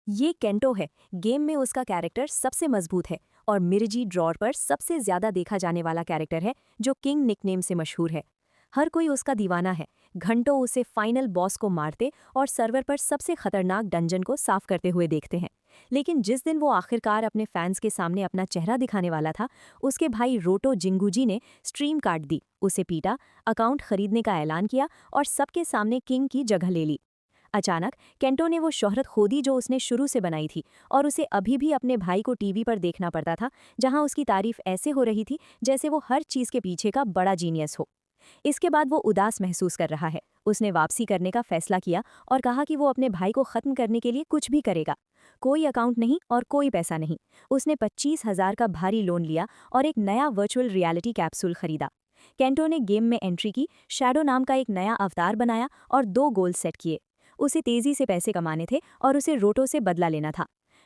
ये केंटो है। गेम में उसका कैरेक्टर सबसे मजबूत है और मिर्जी ड्रॉर पर सबसे ज्यादा देखा जाने वाला कैरेक्टर है, जो किंग निकनेम से मशहूर है। हर कोई उसका दीवाना है। घंटों उसे फाइनल बॉस को मारते और सर्वर पर सबसे खतरनाक डंजन को साफ करते हुए देखते हैं। लेकिन जिस दिन वो आखिरकार अपने फैंस के सामने अपना चेहरा दिखाने वाला था, उसके भाई रोटो जिंगूजी ने स्ट्रीम काट दी, उसे पीटा, अकाउंट खरीदने का ऐलान किया और सबके सामने किंग की जगह ले ली। अचानक केंटो ने वो शोहरत खो दी जो उसने शुरू से बनाई थी, और उसे अभी भी अपने भाई को टीवी पर देखना पड़ता था, जहां उसकी तारीफ ऐसे हो रही थी जैसे वो हर चीज के पीछे का बड़ा जीनियस हो। इसके बाद वो उदास महसूस कर रहा है। उसने वापसी करने का फैसला किया और कहा कि वो अपने भाई को खत्म करने के लिए कुछ भी करेगा। कोई अकाउंट नहीं और कोई पैसा नहीं। उसने 25,000 का भारी लोन लिया और एक नया वर्चुअल रियलिटी कैप्सूल खरीदा। केंटो ने गेम में एंट्री की, शैडो नाम का एक नया अवतार बनाया और 2 गोल सेट किए। उसे तेजी से पैसे कमाने थे और उसे रोटो से बदला लेना था।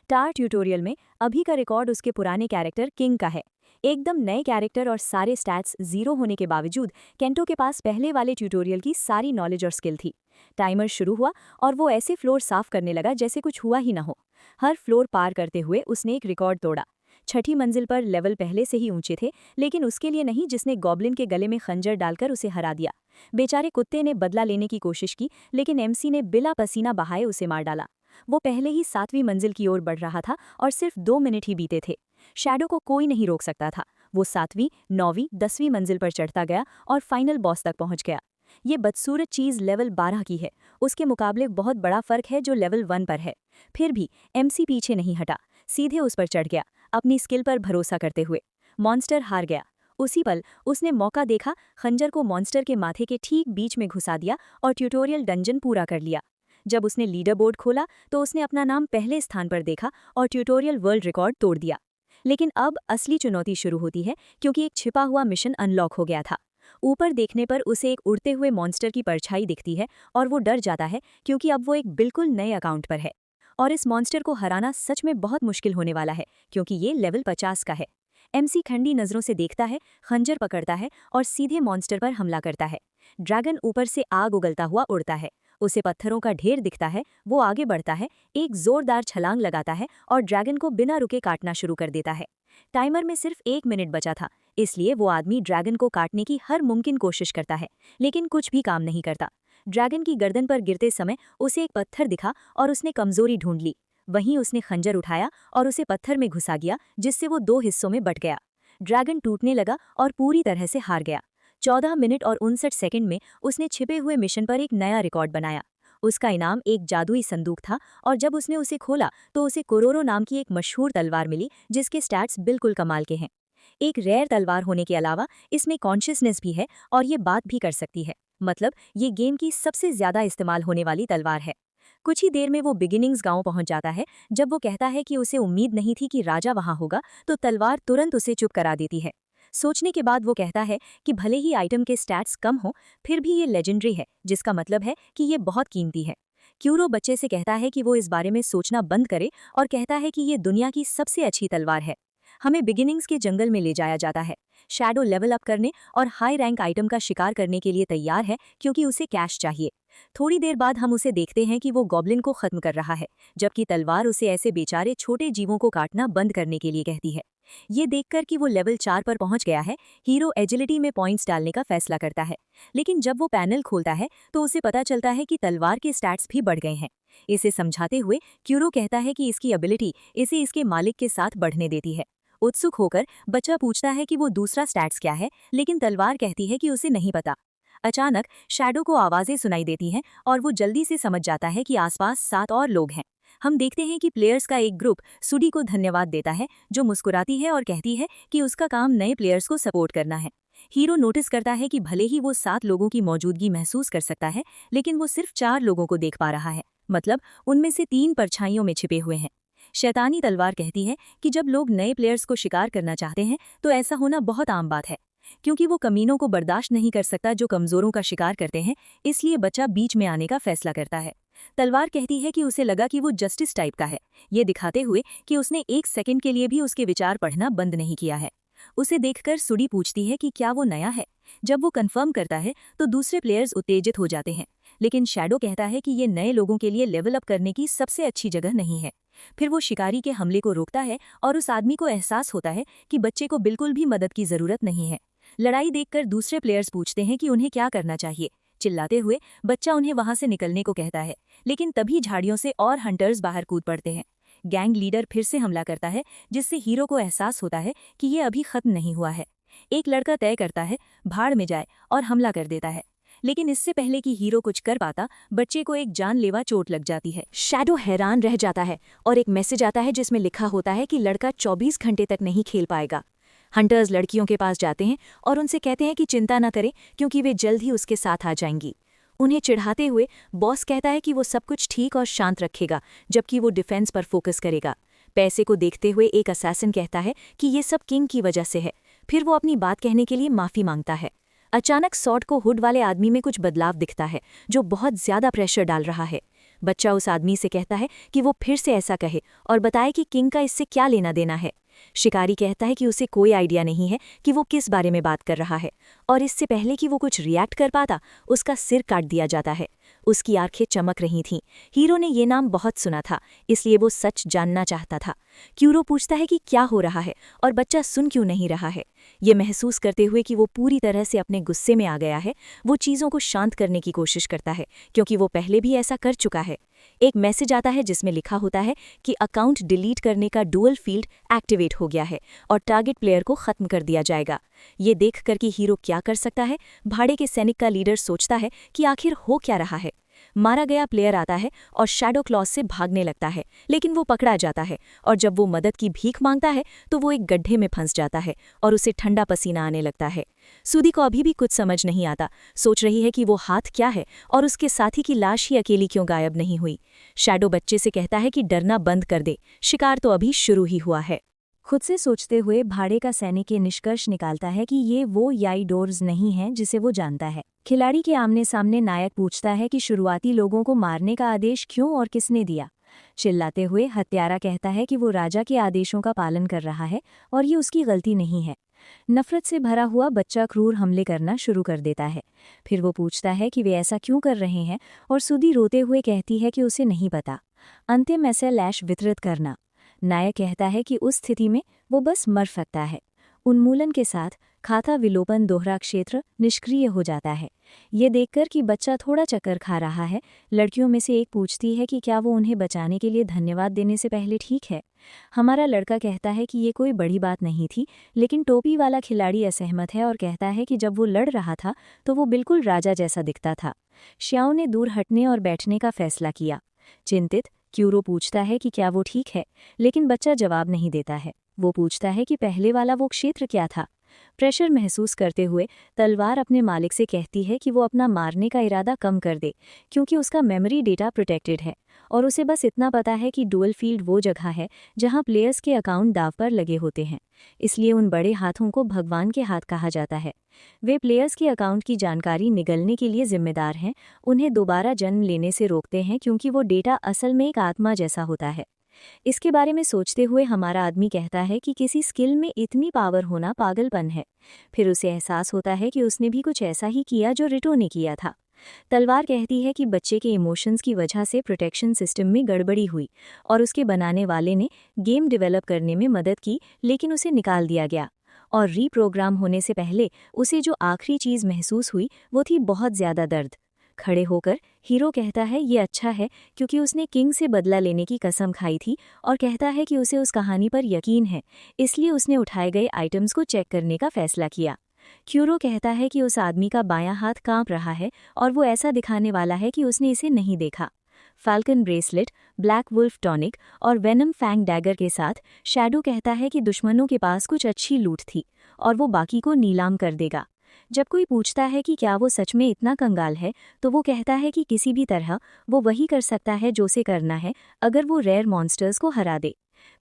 टार ट्यूटोरियल में अभी का रिकॉर्ड उसके पुराने कैरेक्टर किंग का है। एकदम नए कैरेक्टर और सारे स्टैट्स जीरो होने के बावजूद केंटो के पास पहले वाले ट्यूटोरियल की सारी नॉलेज और स्किल थी। टाइमर शुरू हुआ और वो ऐसे फ्लोर साफ करने लगा जैसे कुछ हुआ ही ना हो। हर फ्लोर पार करते हुए उसने एक रिकॉर्ड तोड़ा। छठी मंजिल पर लेवल पहले से ही ऊंचे थे, लेकिन उसके लिए नहीं जिसने गॉब्लिन के गले में खंजर डालकर उसे हरा दिया। बेचारे कुत्ते ने बदला लेने की कोशिश की, लेकिन एमसी ने बिला पसीना बहाए उसे मार डाला। वो पहले ही 7वीं मंजिल की ओर बढ़ रहा था और सिर्फ 2 मिनट ही बीते थे। शैडो को कोई नहीं रोक सकता था। वो 7वीं, 9वीं, 10वीं मंजिल पर चढ़ता गया और फाइनल बॉस तक पहुंच गया। ये बदसूरत चीज लेवल 12 की है। उसके मुकाबले बहुत बड़ा फर्क है जो लेवल 1 पर है। फिर भी एमसी पीछे नहीं हटा, सीधे उस पर चढ़ गया, अपनी स्किल पर भरोसा करते हुए। मॉन्स्टर हार गया। उसी पल उसने मौका देखा, खंजर को मॉन्स्टर के माथे के ठीक बीच में घुसा दिया और ट्यूटोरियल डंजन पूरा कर लिया। जब उसने लीडर बोर्ड खोला तो उसने अपना नाम पहले स्थान पर देखा और ट्यूटोरियल वर्ल्ड रिकॉर्ड तोड़ दिया। लेकिन अब असली चुनौती शुरू होती है, क्योंकि एक छिपा हुआ मिशन अनलॉक हो गया था। ऊपर देखने पर उसे एक उड़ते हुए मॉन्स्टर की परछाई दिखती है और वो डर जाता है, क्योंकि अब वो एक बिल्कुल नए अकाउंट पर है। और इस मॉन्स्टर को हराना सच में बहुत मुश्किल होने वाला है, क्योंकि ये लेवल 50 का है। एमसी ठंडी नजरों से देखता है, खंजर पकड़ता है और सीधे मॉन्स्टर पर हमला करता है। ड्रैगन ऊपर से आग उगलता हुआ उड़ता है। उसे पत्थरों का ढेर दिखता है। वो आगे बढ़ता है, एक जोरदार छलांग लगाता है और ड्रैगन को बिना रुके काटना शुरू कर देता है। टाइमर में सिर्फ 1 मिनट बचा था, इसलिए वो आदमी ड्रैगन को काटने की हर मुमकिन कोशिश करता है, लेकिन कुछ भी काम नहीं करता। ड्रैगन की गर्दन पर गिरते समय उसे एक पत्थर दिखा और उसने कमजोरी ढूंढ ली। वहीं उसने खंजर उठाया और उसे पत्थर में घुसा गया, जिससे वो 2 हिस्सों में बट गया। ड्रैगन टूटने लगा और पूरी तरह से हार गया। 14 मिनट और 59 सेकंड में उसने छिपे हुए मिशन पर एक नया रिकॉर्ड बनाया। उसका इनाम एक जादुई संदूक था, और जब उसने उसे खोला तो उसे कोरोरो नाम की एक मशहूर तलवार मिली, जिसके स्टैट्स बिल्कुल कमाल के हैं। एक रेयर तलवार होने के अलावा इसमें कॉन्शियसनेस भी है और ये बात भी कर सकती है। मतलब ये गेम की सबसे ज्यादा इस्तेमाल होने वाली तलवार है। कुछ ही देर में वो बिगिनिंग्स गांव पहुंच जाता है। जब वो कहता है कि उसे उम्मीद नहीं थी कि राजा वहां होगा, तो तलवार तुरंत उसे चुप करा देती है। सोचने के बाद वो कहता है कि भले ही आइटम के स्टैट्स कम हो, फिर भी ये लेजेंडरी है, जिसका मतलब है कि ये बहुत कीमती है। क्यूरो बच्चे से कहता है कि वो इस बारे में सोचना बंद करे और कहता है कि ये दुनिया की सबसे अच्छी तलवार है। हमें बिगिनिंग्स के जंगल में ले जाया जाता है। शैडो लेवल अप करने और हाई रैंक आइटम का शिकार करने के लिए तैयार है, क्योंकि उसे कैश चाहिए। थोड़ी देर बाद हम उसे देखते हैं कि वो गॉब्लिन को खत्म कर रहा है, जबकि तलवार उसे ऐसे बेचारे छोटे जीवों को काटना बंद करने के लिए कहती है। ये देखकर कि वो लेवल 4 पर पहुंच गया है, हीरो एजिलिटी में पॉइंट्स डालने का फैसला करता है। लेकिन जब वो पैनल खोलता है तो उसे पता चलता है कि तलवार के स्टैट्स भी बढ़ गए हैं। इसे समझाते हुए क्यूरो कहता है कि इसकी एबिलिटी इसे इसके मालिक के साथ बढ़ने देती है। उत्सुक होकर बच्चा पूछता है कि वो दूसरा स्टैट्स क्या है, लेकिन तलवार कहती है कि उसे नहीं पता। अचानक शैडो को आवाजें सुनाई देती हैं और वो जल्दी से समझ जाता है कि आसपास 7 और लोग हैं। हम देखते हैं कि प्लेयर्स का एक ग्रुप सुडी को धन्यवाद देता है, जो मुस्कुराती है और कहती है कि उसका काम नए प्लेयर्स को सपोर्ट करना है। हीरो नोटिस करता है कि भले ही वो 7 लोगों की मौजूदगी महसूस कर सकता है, लेकिन वो सिर्फ 4 लोगों को देख पा रहा है। मतलब उनमें से 3 परछाइयों में छिपे हुए हैं। शैतानी तलवार कहती है कि जब लोग नए प्लेयर्स को शिकार करना चाहते हैं तो ऐसा होना बहुत आम बात है, क्योंकि वो कमीनों को बर्दाश्त नहीं कर सकता जो कमजोरों का शिकार करते हैं। इसलिए बच्चा बीच में आने का फैसला करता है। तलवार कहती है कि उसे लगा कि वो जस्टिस टाइप का है, ये दिखाते हुए कि उसने 1 सेकंड के लिए भी उसके विचार पढ़ना बंद नहीं किया है। उसे देखकर सुडी पूछती है कि क्या वो नया है। जब वो कंफर्म करता है तो दूसरे प्लेयर्स उत्तेजित हो जाते हैं, लेकिन शैडो कहता है कि ये नए लोगों के लिए लेवल अप करने की सबसे अच्छी जगह नहीं है। फिर वो शिकारी के हमले को रोकता है और उस आदमी को एहसास होता है कि बच्चे को बिल्कुल भी मदद की जरूरत नहीं है। लड़ाई देखकर दूसरे प्लेयर्स पूछते हैं कि उन्हें क्या करना चाहिए। चिल्लाते हुए बच्चा उन्हें वहां से निकलने को कहता है, लेकिन तभी झाड़ियों से और हंटर्स बाहर कूद पड़ते हैं। गैंग लीडर फिर से हमला करता है, जिससे हीरो को एहसास होता है कि ये अभी खत्म नहीं हुआ है। एक लड़का तय करता है भाड़ में जाए और हमला कर देता है, लेकिन इससे पहले कि हीरो कुछ कर पाता, बच्चे को एक जानलेवा चोट लग जाती है। शैडो हैरान रह जाता है और एक मैसेज आता है जिसमें लिखा होता है कि लड़का 24 घंटे तक नहीं खेल पाएगा। हंटर्स लड़कियों के पास जाते हैं और उनसे कहते हैं कि चिंता न करें क्योंकि वे जल्द ही उसके साथ आ जाएंगी। उन्हें चिढ़ाते हुए बॉस कहता है कि वो सब कुछ ठीक और शांत रखेगा, जबकि वो डिफेंस पर फोकस करेगा। पैसे को देखते हुए एक असैसिन कहता है कि ये सब किंग की वजह से है। फिर वो अपनी बात कहने के लिए माफी मांगता है। अचानक सॉर्ड को हुड वाले आदमी में कुछ बदलाव दिखता है, जो बहुत ज्यादा प्रेशर डाल रहा है। बच्चा उस आदमी से कहता है कि वो फिर से ऐसा कहे और बताए कि किंग का इससे क्या लेना देना है। शिकारी कहता है कि उसे कोई आइडिया नहीं है कि वो किस बारे में बात कर रहा है, और इससे पहले कि वो कुछ रिएक्ट कर पाता, उसका सिर काट दिया जाता है। उसकी आंखें चमक रही थीं। हीरो ने ये नाम बहुत सुना था, इसलिए वो सच जानना चाहता था। क्यूरो पूछता है कि क्या हो रहा है और बच्चा सुन क्यों नहीं रहा है। ये महसूस करते हुए कि वो पूरी तरह से अपने गुस्से में आ गया है, वो चीज़ों को शांत करने की कोशिश करता है, क्योंकि वो पहले भी ऐसा कर चुका है। एक मैसेज आता है जिसमें लिखा होता है कि अकाउंट डिलीट करने का डुअल फील्ड एक्टिवेट हो गया है और टारगेट प्लेयर को खत्म कर दिया जाएगा। ये देखकर कि हीरो क्या कर सकता है, भाड़े के सैनिक का लीडर सोचता है कि आखिर हो क्या रहा है। मारा गया प्लेयर आता है और शैडो क्लॉज से भागने लगता है, लेकिन वो पकड़ा जाता है, और जब वो मदद की भीख मांगता है तो वो एक गड्ढे में फंस जाता है और उसे ठंडा पसीना आने लगता है। सुदी को अभी भी कुछ समझ नहीं आता, सोच रही है कि वो हाथ क्या है और उसके साथी की लाश ही अकेली क्यों गायब नहीं हुई। शैडो बच्चे से कहता है कि डरना बंद कर दे, शिकार तो अभी शुरू ही हुआ है। खुद से सोचते हुए भाड़े का सैनिक ये निष्कर्ष निकालता है कि ये वो याईडोर्स नहीं है जिसे वो जानता है। खिलाड़ी के आमने सामने नायक पूछता है कि शुरुआती लोगों को मारने का आदेश क्यों और किसने दिया। चिल्लाते हुए हत्यारा कहता है कि वो राजा के आदेशों का पालन कर रहा है और ये उसकी गलती नहीं है। नफरत से भरा हुआ बच्चा क्रूर हमले करना शुरू कर देता है। फिर वो पूछता है कि वे ऐसा क्यों कर रहे हैं, और सुदी रोते हुए कहती है कि उसे नहीं पता। अंतिम ऐसे लैश वितरित करना। नायक कहता है कि उस स्थिति में वो बस मर सकता है। उन्मूलन के साथ खाता विलोपन दोहरा क्षेत्र निष्क्रिय हो जाता है। ये देखकर कि बच्चा थोड़ा चक्कर खा रहा है, लड़कियों में से एक पूछती है कि क्या वो उन्हें बचाने के लिए धन्यवाद देने से पहले ठीक है। हमारा लड़का कहता है कि ये कोई बड़ी बात नहीं थी, लेकिन टोपी वाला खिलाड़ी असहमत है और कहता है कि जब वो लड़ रहा था तो वो बिल्कुल राजा जैसा दिखता था। श्याओ ने दूर हटने और बैठने का फैसला किया। चिंतित क्यूरो पूछता है कि क्या वो ठीक है, लेकिन बच्चा जवाब नहीं देता है। वो पूछता है कि पहले वाला वो क्षेत्र क्या था। प्रेशर महसूस करते हुए तलवार अपने मालिक से कहती है कि वो अपना मारने का इरादा कम कर दे, क्योंकि उसका मेमोरी डेटा प्रोटेक्टेड है और उसे बस इतना पता है कि डुअल फील्ड वो जगह है जहां प्लेयर्स के अकाउंट दाव पर लगे होते हैं। इसलिए उन बड़े हाथों को भगवान के हाथ कहा जाता है। वे प्लेयर्स के अकाउंट की जानकारी निगलने के लिए जिम्मेदार हैं, उन्हें दोबारा जन्म लेने से रोकते हैं, क्योंकि वो डेटा असल में एक आत्मा जैसा होता है। इसके बारे में सोचते हुए हमारा आदमी कहता है कि किसी स्किल में इतनी पावर होना पागलपन है। फिर उसे एहसास होता है कि उसने भी कुछ ऐसा ही किया जो रिटो ने किया था। तलवार कहती है कि बच्चे के इमोशंस की वजह से प्रोटेक्शन सिस्टम में गड़बड़ी हुई और उसके बनाने वाले ने गेम डेवलप करने में मदद की, लेकिन उसे निकाल दिया गया। और रीप्रोग्राम होने से पहले उसे जो आखिरी चीज़ महसूस हुई वो थी बहुत ज़्यादा दर्द। खड़े होकर हीरो कहता है ये अच्छा है, क्योंकि उसने किंग से बदला लेने की कसम खाई थी, और कहता है कि उसे उस कहानी पर यकीन है, इसलिए उसने उठाए गए आइटम्स को चेक करने का फैसला किया। क्यूरो कहता है कि उस आदमी का बायां हाथ कांप रहा है और वो ऐसा दिखाने वाला है कि उसने इसे नहीं देखा। Falcon bracelet, black wolf tonic और वेनम फैंग डैगर के साथ शैडो कहता है कि दुश्मनों के पास कुछ अच्छी लूट थी और वो बाकी को नीलाम कर देगा। जब कोई पूछता है कि क्या वो सच में इतना कंगाल है, तो वो कहता है कि किसी भी तरह वो वही कर सकता है जो उसे करना है, अगर वो रेयर मॉन्स्टर्स को हरा दे।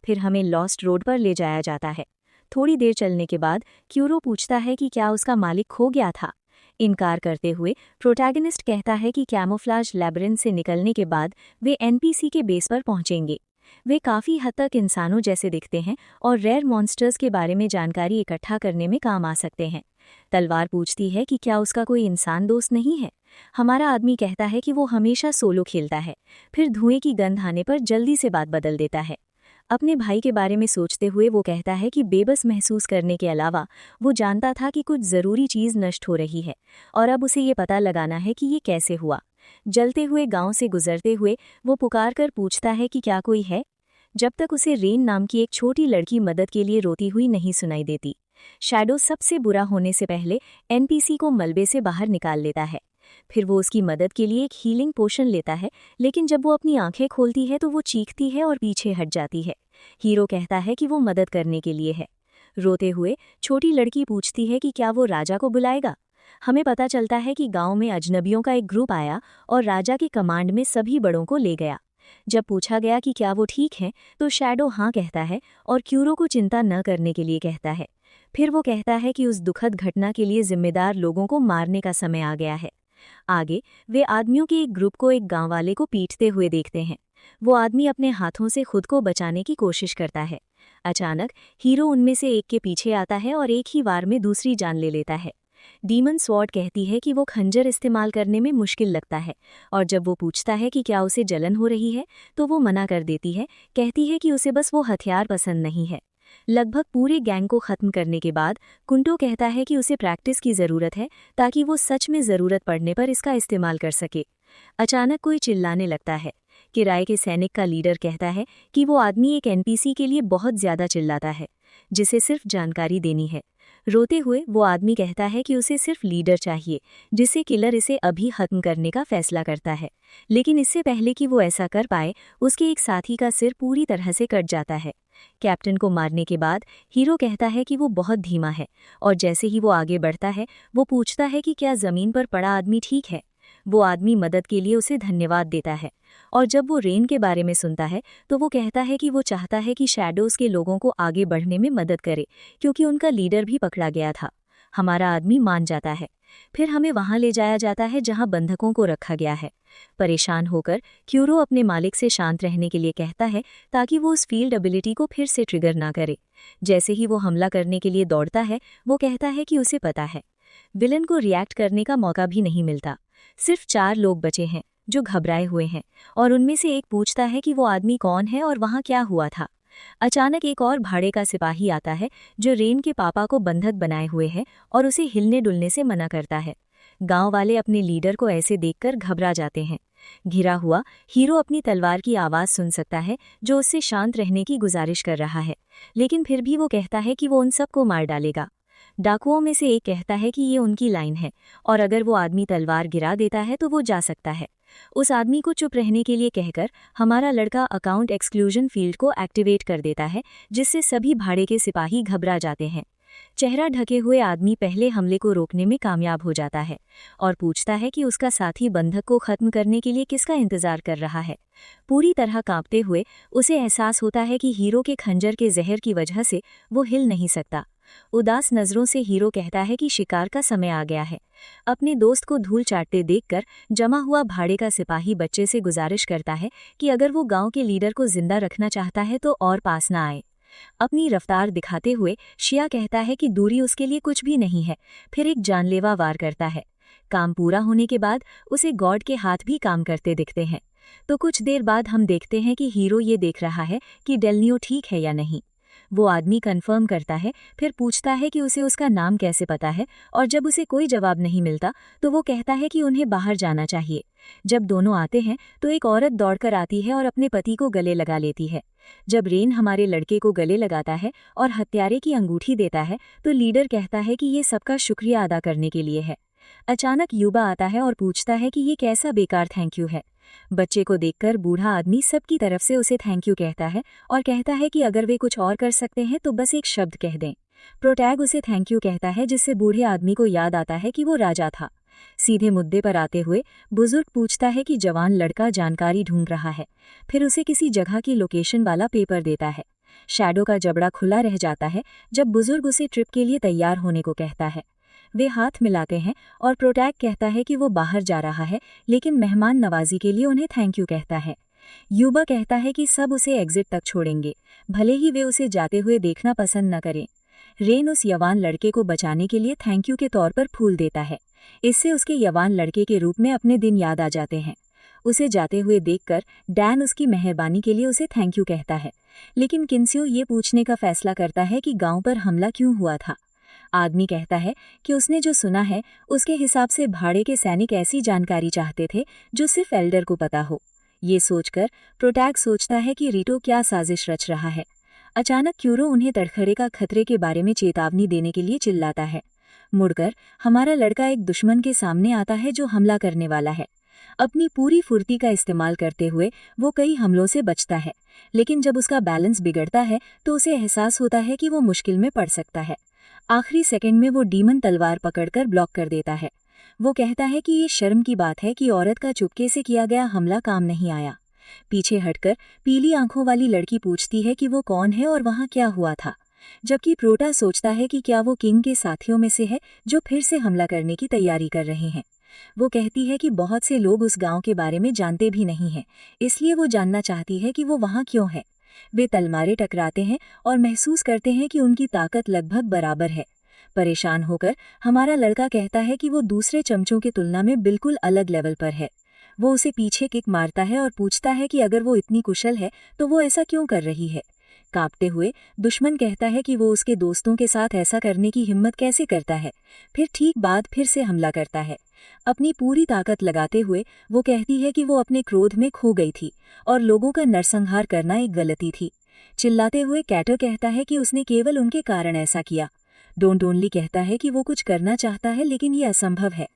फिर हमें लॉस्ट रोड पर ले जाया जाता है। थोड़ी देर चलने के बाद क्यूरो पूछता है कि क्या उसका मालिक खो गया था। इनकार करते हुए प्रोटैगनिस्ट कहता है कि कैमोफ्लाज लैबिरिंथ से निकलने के बाद वे एनपीसी के बेस पर पहुंचेंगे। वे काफ़ी हद तक इंसानों जैसे दिखते हैं और रेयर मॉन्स्टर्स के बारे में जानकारी इकट्ठा करने में काम आ सकते हैं। तलवार पूछती है कि क्या उसका कोई इंसान दोस्त नहीं है। हमारा आदमी कहता है कि वो हमेशा सोलो खेलता है, फिर धुएं की गंध आने पर जल्दी से बात बदल देता है। अपने भाई के बारे में सोचते हुए वो कहता है कि बेबस महसूस करने के अलावा वो जानता था कि कुछ ज़रूरी चीज़ नष्ट हो रही है और अब उसे ये पता लगाना है कि ये कैसे हुआ। जलते हुए गांव से गुजरते हुए वो पुकार कर पूछता है कि क्या कोई है, जब तक उसे रेन नाम की एक छोटी लड़की मदद के लिए रोती हुई नहीं सुनाई देती। शैडो सबसे बुरा होने से पहले एनपीसी को मलबे से बाहर निकाल लेता है। फिर वो उसकी मदद के लिए एक हीलिंग पोशन लेता है, लेकिन जब वो अपनी आंखें खोलती है तो वो चीखती है और पीछे हट जाती है। हीरो कहता है कि वो मदद करने के लिए है। रोते हुए छोटी लड़की पूछती है कि क्या वो राजा को बुलाएगा। हमें पता चलता है कि गांव में अजनबियों का एक ग्रुप आया और राजा के कमांड में सभी बड़ों को ले गया। जब पूछा गया कि क्या वो ठीक हैं, तो शैडो हाँ कहता है और क्यूरो को चिंता न करने के लिए कहता है। फिर वो कहता है कि उस दुखद घटना के लिए जिम्मेदार लोगों को मारने का समय आ गया है। आगे वे आदमियों के एक ग्रुप को एक गांव वाले को पीटते हुए देखते हैं। वो आदमी अपने हाथों से खुद को बचाने की कोशिश करता है। अचानक हीरो उनमें से एक के पीछे आता है और एक ही वार में दूसरी जान ले लेता है। डीमन स्वॉर्ड कहती है कि वो खंजर इस्तेमाल करने में मुश्किल लगता है, और जब वो पूछता है कि क्या उसे जलन हो रही है तो वो मना कर देती है, कहती है कि उसे बस वो हथियार पसंद नहीं है। लगभग पूरे गैंग को खत्म करने के बाद कुंटो कहता है कि उसे प्रैक्टिस की ज़रूरत है ताकि वो सच में ज़रूरत पड़ने पर इसका इस्तेमाल कर सके। अचानक कोई चिल्लाने लगता है। किराए के सैनिक का लीडर कहता है कि वो आदमी एक एनपीसी के लिए बहुत ज़्यादा चिल्लाता है, जिसे सिर्फ जानकारी देनी है। रोते हुए वो आदमी कहता है कि उसे सिर्फ लीडर चाहिए, जिससे किलर इसे अभी खत्म करने का फैसला करता है। लेकिन इससे पहले कि वो ऐसा कर पाए, उसके एक साथी का सिर पूरी तरह से कट जाता है। कैप्टन को मारने के बाद हीरो कहता है कि वो बहुत धीमा है, और जैसे ही वो आगे बढ़ता है वो पूछता है कि क्या ज़मीन पर पड़ा आदमी ठीक है। वो आदमी मदद के लिए उसे धन्यवाद देता है, और जब वो रेन के बारे में सुनता है तो वो कहता है कि वो चाहता है कि शैडोज़ के लोगों को आगे बढ़ने में मदद करे, क्योंकि उनका लीडर भी पकड़ा गया था। हमारा आदमी मान जाता है। फिर हमें वहां ले जाया जाता है जहां बंधकों को रखा गया है। परेशान होकर क्यूरो अपने मालिक से शांत रहने के लिए कहता है ताकि वो उस फील्ड एबिलिटी को फिर से ट्रिगर ना करे। जैसे ही वो हमला करने के लिए दौड़ता है, वो कहता है कि उसे पता है। विलन को रिएक्ट करने का मौका भी नहीं मिलता। सिर्फ 4 लोग बचे हैं जो घबराए हुए हैं, और उनमें से एक पूछता है कि वो आदमी कौन है और वहां क्या हुआ था। अचानक एक और भाड़े का सिपाही आता है जो रेन के पापा को बंधक बनाए हुए है और उसे हिलने डुलने से मना करता है। गांव वाले अपने लीडर को ऐसे देखकर घबरा जाते हैं। घिरा हुआ हीरो अपनी तलवार की आवाज़ सुन सकता है जो उससे शांत रहने की गुजारिश कर रहा है, लेकिन फिर भी वो कहता है कि वो उन सबको मार डालेगा। डाकुओं में से एक कहता है कि ये उनकी लाइन है, और अगर वो आदमी तलवार गिरा देता है तो वो जा सकता है। उस आदमी को चुप रहने के लिए कहकर हमारा लड़का अकाउंट एक्सक्लूजन फील्ड को एक्टिवेट कर देता है, जिससे सभी भाड़े के सिपाही घबरा जाते हैं। चेहरा ढके हुए आदमी पहले हमले को रोकने में कामयाब हो जाता है और पूछता है कि उसका साथी बंधक को खत्म करने के लिए किसका इंतजार कर रहा है। पूरी तरह कांपते हुए उसे एहसास होता है कि हीरो के खंजर के जहर की वजह से वो हिल नहीं सकता। उदास नजरों से हीरो कहता है कि शिकार का समय आ गया है। अपने दोस्त को धूल चाटते देखकर जमा हुआ भाड़े का सिपाही बच्चे से गुजारिश करता है कि अगर वो गांव के लीडर को जिंदा रखना चाहता है तो और पास ना आए। अपनी रफ्तार दिखाते हुए शिया कहता है कि दूरी उसके लिए कुछ भी नहीं है, फिर एक जानलेवा वार करता है। काम पूरा होने के बाद उसे गॉड के हाथ भी काम करते दिखते हैं। तो कुछ देर बाद हम देखते हैं कि हीरो ये देख रहा है कि डेलनियो ठीक है या नहीं। वो आदमी कंफर्म करता है, फिर पूछता है कि उसे उसका नाम कैसे पता है, और जब उसे कोई जवाब नहीं मिलता तो वो कहता है कि उन्हें बाहर जाना चाहिए। जब दोनों आते हैं तो एक औरत दौड़कर आती है और अपने पति को गले लगा लेती है। जब रेन हमारे लड़के को गले लगाता है और हत्यारे की अंगूठी देता है तो लीडर कहता है कि ये सबका शुक्रिया अदा करने के लिए है। अचानक युबा आता है और पूछता है कि ये कैसा बेकार थैंक यू है। बच्चे को देखकर बूढ़ा आदमी सबकी तरफ से उसे थैंक यू कहता है और कहता है कि अगर वे कुछ और कर सकते हैं तो बस एक शब्द कह दें। प्रोटैग उसे थैंक यू कहता है, जिससे बूढ़े आदमी को याद आता है कि वो राजा था। सीधे मुद्दे पर आते हुए बुजुर्ग पूछता है कि जवान लड़का जानकारी ढूंढ रहा है, फिर उसे किसी जगह की लोकेशन वाला पेपर देता है। शैडो का जबड़ा खुला रह जाता है जब बुजुर्ग उसे ट्रिप के लिए तैयार होने को कहता है। वे हाथ मिलाते हैं और प्रोटैग कहता है कि वो बाहर जा रहा है, लेकिन मेहमान नवाजी के लिए उन्हें थैंक यू कहता है। युबा कहता है कि सब उसे एग्जिट तक छोड़ेंगे, भले ही वे उसे जाते हुए देखना पसंद न करें। रेन उस यवान लड़के को बचाने के लिए थैंक यू के तौर पर फूल देता है, इससे उसके जवान लड़के के रूप में अपने दिन याद आ जाते हैं। उसे जाते हुए देखकर डैन उसकी मेहरबानी के लिए उसे थैंक यू कहता है, लेकिन किन्स्यो ये पूछने का फैसला करता है कि गांव पर हमला क्यों हुआ था। आदमी कहता है कि उसने जो सुना है उसके हिसाब से भाड़े के सैनिक ऐसी जानकारी चाहते थे जो सिर्फ एल्डर को पता हो। ये सोचकर प्रोटैग सोचता है कि रीटो क्या साजिश रच रहा है। अचानक क्यूरो उन्हें तड़खड़े का खतरे के बारे में चेतावनी देने के लिए चिल्लाता है। मुड़कर हमारा लड़का एक दुश्मन के सामने आता है जो हमला करने वाला है। अपनी पूरी फुर्ती का इस्तेमाल करते हुए वो कई हमलों से बचता है, लेकिन जब उसका बैलेंस बिगड़ता है तो उसे एहसास होता है कि वो मुश्किल में पड़ सकता है। आखिरी सेकंड में वो डीमन तलवार पकड़कर ब्लॉक कर देता है। वो कहता है कि ये शर्म की बात है कि औरत का चुपके से किया गया हमला काम नहीं आया। पीछे हटकर पीली आंखों वाली लड़की पूछती है कि वो कौन है और वहां क्या हुआ था, जबकि प्रोटा सोचता है कि क्या वो किंग के साथियों में से है जो फिर से हमला करने की तैयारी कर रहे हैं। वो कहती है कि बहुत से लोग उस गांव के बारे में जानते भी नहीं हैं, इसलिए वो जानना चाहती है कि वो वहां क्यों है। वे तलवारें टकराते हैं और महसूस करते हैं कि उनकी ताकत लगभग बराबर है। परेशान होकर हमारा लड़का कहता है कि वो दूसरे चमचों की तुलना में बिल्कुल अलग लेवल पर है। वो उसे पीछे किक मारता है और पूछता है कि अगर वो इतनी कुशल है तो वो ऐसा क्यों कर रही है। कांपते हुए दुश्मन कहता है कि वो उसके दोस्तों के साथ ऐसा करने की हिम्मत कैसे करता है। फिर ठीक बाद फिर से हमला करता है। अपनी पूरी ताकत लगाते हुए वो कहती है कि वो अपने क्रोध में खो गई थी और लोगों का नरसंहार करना एक गलती थी। चिल्लाते हुए कैटर कहता है कि उसने केवल उनके कारण ऐसा किया। डोंट ओनली कहता है कि वो कुछ करना चाहता है लेकिन ये असंभव है।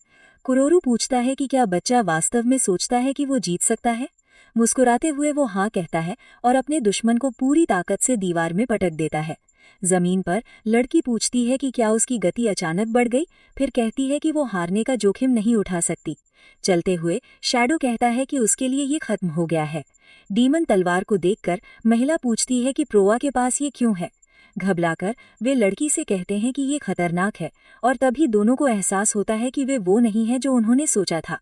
कुरोरू पूछता है कि क्या बच्चा वास्तव में सोचता है कि वो जीत सकता है। मुस्कुराते हुए वो हाँ कहता है और अपने दुश्मन को पूरी ताकत से दीवार में पटक देता है। जमीन पर लड़की पूछती है कि क्या उसकी गति अचानक बढ़ गई, फिर कहती है कि वो हारने का जोखिम नहीं उठा सकती। चलते हुए शैडो कहता है कि उसके लिए ये खत्म हो गया है। डीमन तलवार को देखकर महिला पूछती है कि प्रोआ के पास ये क्यों है। घबराकर वे लड़की से कहते हैं कि ये खतरनाक है और तभी दोनों को एहसास होता है कि वे वो नहीं है जो उन्होंने सोचा था।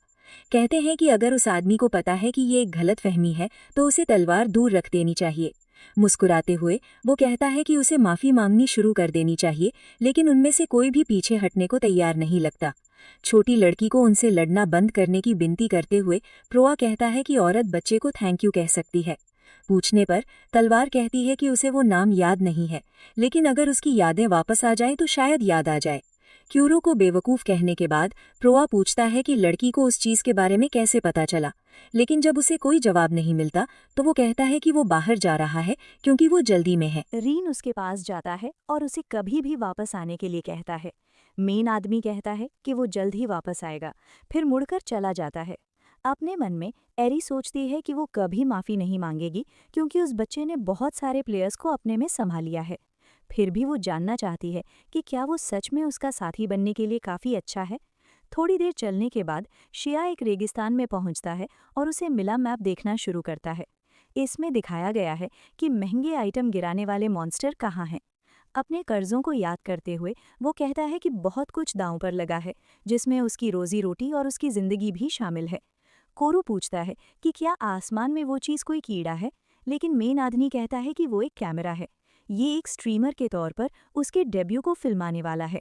कहते हैं कि अगर उस आदमी को पता है कि ये एक गलतफहमी है तो उसे तलवार दूर रख देनी चाहिए। मुस्कुराते हुए वो कहता है कि उसे माफी मांगनी शुरू कर देनी चाहिए, लेकिन उनमें से कोई भी पीछे हटने को तैयार नहीं लगता। छोटी लड़की को उनसे लड़ना बंद करने की विनती करते हुए प्रोआ कहता है कि औरत बच्चे को थैंक यू कह सकती है। पूछने पर तलवार कहती है कि उसे वो नाम याद नहीं है, लेकिन अगर उसकी यादें वापस आ जाएं तो शायद याद आ जाए। क्यूरो को बेवकूफ कहने के बाद प्रोआ पूछता है कि लड़की को उस चीज के बारे में कैसे पता चला, लेकिन जब उसे कोई जवाब नहीं मिलता तो वो कहता है कि वो बाहर जा रहा है क्योंकि वो जल्दी में है। रीन उसके पास जाता है और उसे कभी भी वापस आने के लिए कहता है। मेन आदमी कहता है कि वो जल्द ही वापस आएगा, फिर मुड़कर चला जाता है। अपने मन में एरी सोचती है कि वो कभी माफ़ी नहीं मांगेगी क्योंकि उस बच्चे ने बहुत सारे प्लेयर्स को अपने में संभाल लिया है। फिर भी वो जानना चाहती है कि क्या वो सच में उसका साथी बनने के लिए काफ़ी अच्छा है। थोड़ी देर चलने के बाद शिया एक रेगिस्तान में पहुंचता है और उसे मिला मैप देखना शुरू करता है। इसमें दिखाया गया है कि महंगे आइटम गिराने वाले मॉन्स्टर कहाँ हैं। अपने कर्जों को याद करते हुए वो कहता है कि बहुत कुछ दांव पर लगा है, जिसमें उसकी रोजी रोटी और उसकी जिंदगी भी शामिल है। कोरू पूछता है कि क्या आसमान में वो चीज़ कोई कीड़ा है, लेकिन मेन आदमी कहता है कि वो एक कैमरा है। ये एक स्ट्रीमर के तौर पर उसके डेब्यू को फिल्माने वाला है।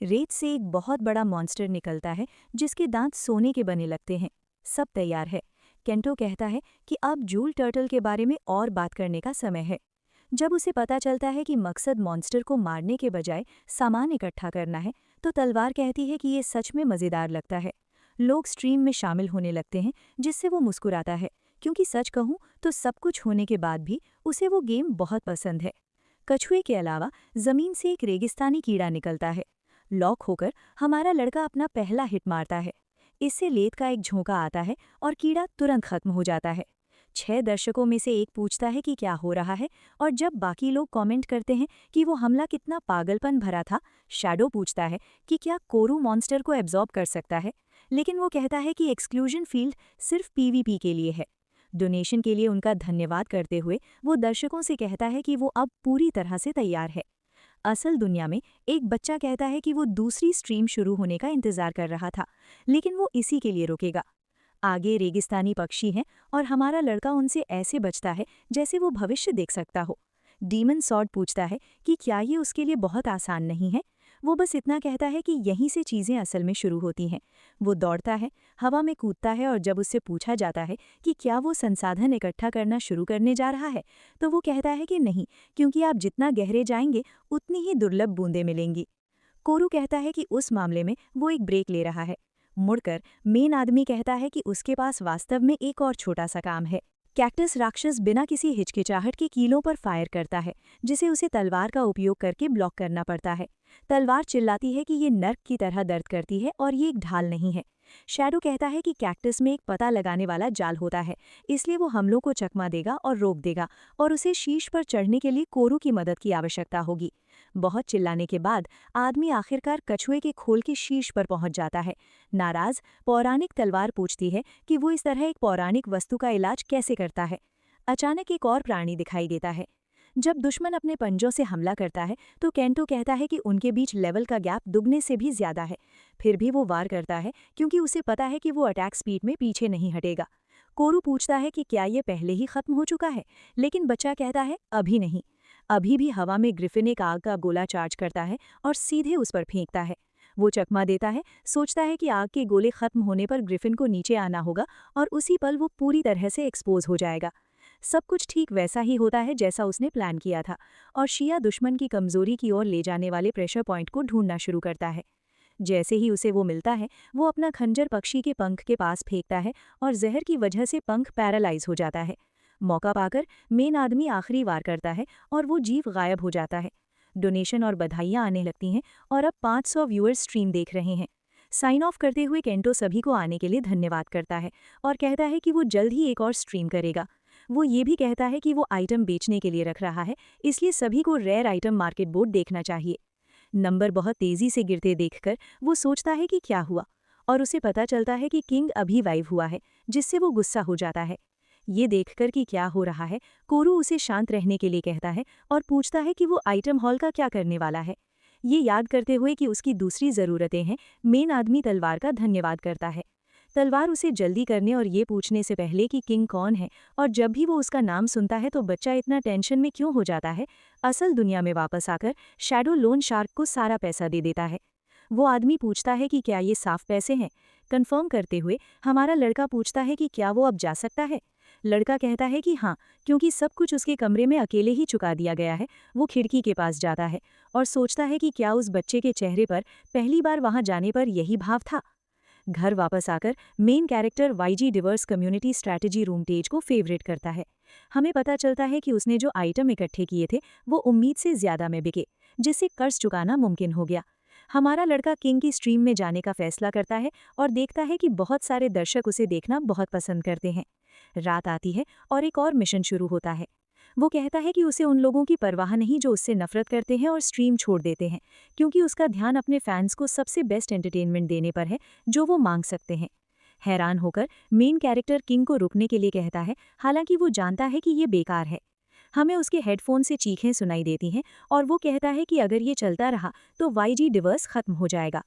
रेत से एक बहुत बड़ा मॉन्स्टर निकलता है जिसके दांत सोने के बने लगते हैं। सब तैयार है। केंटो कहता है कि अब जूल टर्टल के बारे में और बात करने का समय है। जब उसे पता चलता है कि मकसद मॉन्स्टर को मारने के बजाय सामान इकट्ठा करना है, तो तलवार कहती है कि ये सच में मज़ेदार लगता है। लोग स्ट्रीम में शामिल होने लगते हैं, जिससे वो मुस्कुराता है, क्योंकि सच कहूँ तो सब कुछ होने के बाद भी उसे वो गेम बहुत पसंद है। कछुए के अलावा ज़मीन से एक रेगिस्तानी कीड़ा निकलता है। लॉक होकर हमारा लड़का अपना पहला हिट मारता है। इससे लेद का एक झोंका आता है और कीड़ा तुरंत खत्म हो जाता है। 6 दर्शकों में से एक पूछता है कि क्या हो रहा है, और जब बाकी लोग कमेंट करते हैं कि वो हमला कितना पागलपन भरा था, शैडो पूछता है कि क्या कोरू मॉन्स्टर को एब्जॉर्ब कर सकता है, लेकिन वो कहता है कि एक्सक्लूजन फील्ड सिर्फ पीवीपी के लिए है। डोनेशन के लिए उनका धन्यवाद करते हुए वो दर्शकों से कहता है कि वो अब पूरी तरह से तैयार है। असल दुनिया में एक बच्चा कहता है कि वो दूसरी स्ट्रीम शुरू होने का इंतजार कर रहा था, लेकिन वो इसी के लिए रुकेगा। आगे रेगिस्तानी पक्षी हैं और हमारा लड़का उनसे ऐसे बचता है जैसे वो भविष्य देख सकता हो। डीमन सॉर्ड पूछता है कि क्या ये उसके लिए बहुत आसान नहीं है। वो बस इतना कहता है कि यहीं से चीज़ें असल में शुरू होती हैं। वो दौड़ता है, हवा में कूदता है और जब उससे पूछा जाता है कि क्या वो संसाधन इकट्ठा करना शुरू करने जा रहा है, तो वो कहता है कि नहीं, क्योंकि आप जितना गहरे जाएंगे उतनी ही दुर्लभ बूंदें मिलेंगी। कोरू कहता है कि उस मामले में वो एक ब्रेक ले रहा है। मुड़कर मेन आदमी कहता है कि उसके पास वास्तव में एक और छोटा सा काम है। कैक्टस राक्षस बिना किसी हिचकिचाहट के कीलों पर फायर करता है, जिसे उसे तलवार का उपयोग करके ब्लॉक करना पड़ता है। तलवार चिल्लाती है कि ये नर्क की तरह दर्द करती है और ये एक ढाल नहीं है। शैडो कहता है कि कैक्टस में एक पता लगाने वाला जाल होता है, इसलिए वो हमलों को चकमा देगा और रोक देगा, और उसे शीश पर चढ़ने के लिए कोरू की मदद की आवश्यकता होगी। बहुत चिल्लाने के बाद आदमी आखिरकार कछुए के खोल के शीर्ष पर पहुंच जाता है। नाराज पौराणिक तलवार पूछती है कि वो इस तरह एक पौराणिक वस्तु का इलाज कैसे करता है। अचानक एक और प्राणी दिखाई देता है। जब दुश्मन अपने पंजों से हमला करता है तो केंटो कहता है कि उनके बीच लेवल का गैप दुगने से भी ज्यादा है। फिर भी वो वार करता है क्योंकि उसे पता है कि वो अटैक स्पीड में पीछे नहीं हटेगा। कोरू पूछता है कि क्या ये पहले ही खत्म हो चुका है, लेकिन बच्चा कहता है अभी नहीं। अभी भी हवा में ग्रिफिन एक आग का गोला चार्ज करता है और सीधे उस पर फेंकता है। वो चकमा देता है, सोचता है कि आग के गोले खत्म होने पर ग्रिफिन को नीचे आना होगा और उसी पल वो पूरी तरह से एक्सपोज हो जाएगा। सब कुछ ठीक वैसा ही होता है जैसा उसने प्लान किया था, और शिया दुश्मन की कमजोरी की ओर ले जाने वाले प्रेशर पॉइंट को ढूंढना शुरू करता है। जैसे ही उसे वो मिलता है, वो अपना खंजर पक्षी के पंख के पास फेंकता है और जहर की वजह से पंख पैरालाइज हो जाता है। मौका पाकर मेन आदमी आखिरी वार करता है और वो जीव गायब हो जाता है। डोनेशन और बधाइयाँ आने लगती हैं और अब 500 व्यूअर्स स्ट्रीम देख रहे हैं। साइन ऑफ करते हुए केंटो सभी को आने के लिए धन्यवाद करता है और कहता है कि वो जल्द ही एक और स्ट्रीम करेगा। वो ये भी कहता है कि वो आइटम बेचने के लिए रख रहा है, इसलिए सभी को रेयर आइटम मार्केट बोर्ड देखना चाहिए। नंबर बहुत तेजी से गिरते देखकर वो सोचता है कि क्या हुआ, और उसे पता चलता है कि किंग अभी वाइव हुआ है, जिससे वो गुस्सा हो जाता है। ये देखकर कि क्या हो रहा है, कोरू उसे शांत रहने के लिए कहता है और पूछता है कि वो आइटम हॉल का क्या करने वाला है। ये याद करते हुए कि उसकी दूसरी ज़रूरतें हैं, मेन आदमी तलवार का धन्यवाद करता है। तलवार उसे जल्दी करने और ये पूछने से पहले कि किंग कौन है, और जब भी वो उसका नाम सुनता है तो बच्चा इतना टेंशन में क्यों हो जाता है, असल दुनिया में वापस आकर शैडो लोन शार्क को सारा पैसा दे देता है। वो आदमी पूछता है कि क्या ये साफ पैसे हैं। कंफर्म करते हुए हमारा लड़का पूछता है कि क्या वो अब जा सकता है। लड़का कहता है कि हाँ, क्योंकि सब कुछ उसके कमरे में अकेले ही चुका दिया गया है। वो खिड़की के पास जाता है और सोचता है कि क्या उस बच्चे के चेहरे पर पहली बार वहां जाने पर यही भाव था। घर वापस आकर main character YG diverse community strategy room तेज को फेवरेट करता है। हमें पता चलता है कि उसने जो आइटम इकट्ठे किए थे वो उम्मीद से ज्यादा में बिके, जिससे कर्ज चुकाना मुमकिन हो गया। हमारा लड़का किंग की स्ट्रीम में जाने का फैसला करता है और देखता है कि बहुत सारे दर्शक उसे देखना बहुत पसंद करते हैं। रात आती है और एक और मिशन शुरू होता है। वो कहता है कि उसे उन लोगों की परवाह नहीं जो उससे नफरत करते हैं और स्ट्रीम छोड़ देते हैं, क्योंकि उसका ध्यान अपने फैंस को सबसे बेस्ट एंटरटेनमेंट देने पर है जो वो मांग सकते हैं। हैरान होकर मेन कैरेक्टर किंग को रुकने के लिए कहता है, हालांकि वो जानता है कि ये बेकार है। हमें उसके हेडफोन से चीखें सुनाई देती हैं और वो कहता है कि अगर ये चलता रहा तो वाईजी डिवर्स खत्म हो जाएगा।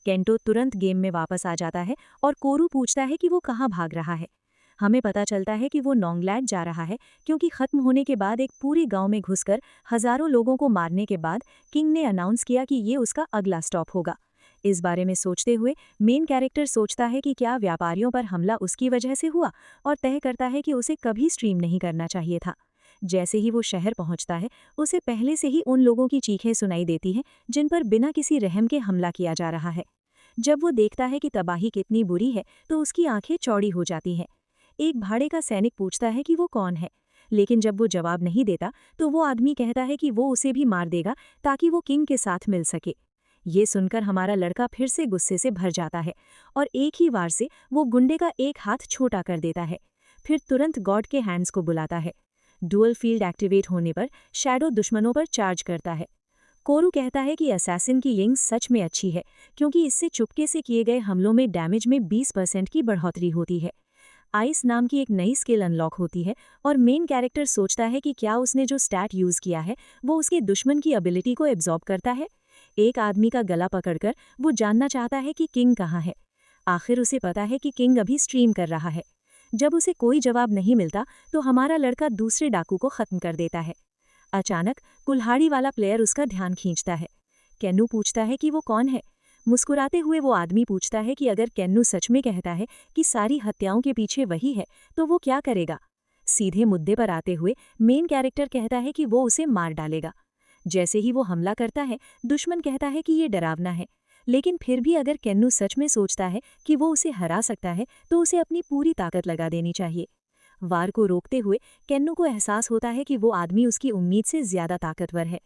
केंटो तुरंत गेम में वापस आ जाता है और कोरू पूछता है कि वो कहाँ भाग रहा है। हमें पता चलता है कि वो नोंगलैंड जा रहा है, क्योंकि खत्म होने के बाद एक पूरे गांव में घुसकर हजारों लोगों को मारने के बाद किंग ने अनाउंस किया कि ये उसका अगला स्टॉप होगा। इस बारे में सोचते हुए मेन कैरेक्टर सोचता है कि क्या व्यापारियों पर हमला उसकी वजह से हुआ, और तय करता है कि उसे कभी स्ट्रीम नहीं करना चाहिए था। जैसे ही वो शहर पहुंचता है, उसे पहले से ही उन लोगों की चीखें सुनाई देती हैं जिन पर बिना किसी रहम के हमला किया जा रहा है। जब वो देखता है कि तबाही कितनी बुरी है तो उसकी आंखें चौड़ी हो जाती हैं। एक भाड़े का सैनिक पूछता है कि वो कौन है, लेकिन जब वो जवाब नहीं देता तो वो आदमी कहता है कि वो उसे भी मार देगा ताकि वो किंग के साथ मिल सके। ये सुनकर हमारा लड़का फिर से गुस्से से भर जाता है और एक ही वार से वो गुंडे का एक हाथ छोटा कर देता है। फिर तुरंत गॉड के हैंड्स को बुलाता है। डुअल फील्ड एक्टिवेट होने पर शैडो दुश्मनों पर चार्ज करता है। कोरू कहता है कि असैसिन की लिंक सच में अच्छी है, क्योंकि इससे चुपके से किए गए हमलों में डैमेज में 20% की बढ़ोतरी होती है। आइस नाम की एक नई स्किल अनलॉक होती है और मेन कैरेक्टर सोचता है कि क्या उसने जो स्टैट यूज किया है वो उसके दुश्मन की एबिलिटी को एब्जॉर्ब करता है। एक आदमी का गला पकड़कर वो जानना चाहता है कि किंग कहाँ है। आखिर उसे पता है कि किंग अभी स्ट्रीम कर रहा है। जब उसे कोई जवाब नहीं मिलता तो हमारा लड़का दूसरे डाकू को खत्म कर देता है। अचानक कुल्हाड़ी वाला प्लेयर उसका ध्यान खींचता है। केन्नू पूछता है कि वो कौन है। मुस्कुराते हुए वो आदमी पूछता है कि अगर केन्नू सच में कहता है कि सारी हत्याओं के पीछे वही है तो वो क्या करेगा। सीधे मुद्दे पर आते हुए मेन कैरेक्टर कहता है कि वो उसे मार डालेगा। जैसे ही वो हमला करता है, दुश्मन कहता है कि ये डरावना है, लेकिन फिर भी अगर केन्नू सच में सोचता है कि वो उसे हरा सकता है तो उसे अपनी पूरी ताकत लगा देनी चाहिए। वार को रोकते हुए केन्नू को एहसास होता है कि वो आदमी उसकी उम्मीद से ज्यादा ताकतवर है।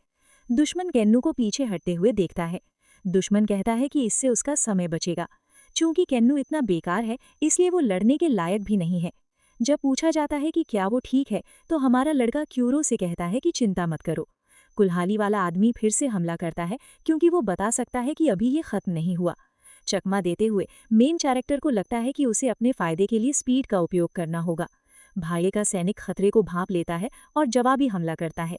दुश्मन केन्नू को पीछे हटते हुए देखता है। दुश्मन कहता है कि इससे उसका समय बचेगा। चूंकि केन्नू इतना बेकार है इसलिए वो लड़ने के लायक भी नहीं है। जब पूछा जाता है कि क्या वो ठीक है तो हमारा लड़का क्यूरो से कहता है कि चिंता मत करो। कुल्हाड़ी वाला आदमी फिर से हमला करता है क्योंकि वो बता सकता है कि अभी ये खत्म नहीं हुआ। चकमा देते हुए मेन कैरेक्टर को लगता है कि उसे अपने फायदे के लिए स्पीड का उपयोग करना होगा। भागे का सैनिक खतरे को भांप लेता है और जवाबी हमला करता है।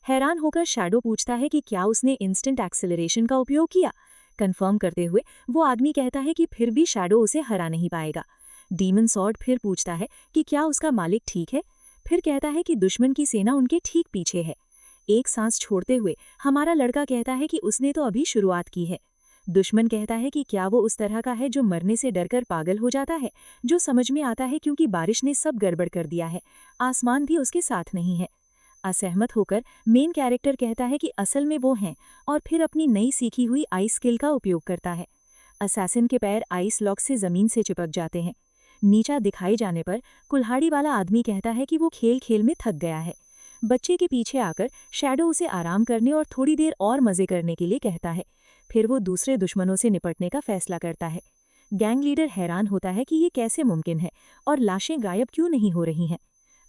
हैरान होकर शैडो पूछता है कि क्या उसने इंस्टेंट एक्सेलरेशन का उपयोग किया। कंफर्म करते हुए वो आदमी कहता है कि फिर भी शैडो उसे हरा नहीं पाएगा। डीमन सॉर्ड फिर पूछता है कि क्या उसका मालिक ठीक है। फिर कहता है कि दुश्मन की सेना उनके ठीक पीछे है। एक सांस छोड़ते हुए हमारा लड़का कहता है कि उसने तो अभी शुरुआत की है। दुश्मन कहता है कि क्या वो उस तरह का है जो मरने से डरकर पागल हो जाता है, जो समझ में आता है क्योंकि बारिश ने सब गड़बड़ कर दिया है, आसमान भी उसके साथ नहीं है। असहमत होकर मेन कैरेक्टर कहता है कि असल में वो हैं और फिर अपनी नई सीखी हुई आइस स्किल का उपयोग करता है। असैसिन के पैर आइस लॉक से जमीन से चिपक जाते हैं। नीचा दिखाई जाने पर कुल्हाड़ी वाला आदमी कहता है कि वो खेल खेल में थक गया है। बच्चे के पीछे आकर शैडो उसे आराम करने और थोड़ी देर और मजे करने के लिए कहता है। फिर वो दूसरे दुश्मनों से निपटने का फैसला करता है। गैंग लीडर हैरान होता है कि ये कैसे मुमकिन है और लाशें गायब क्यों नहीं हो रही हैं।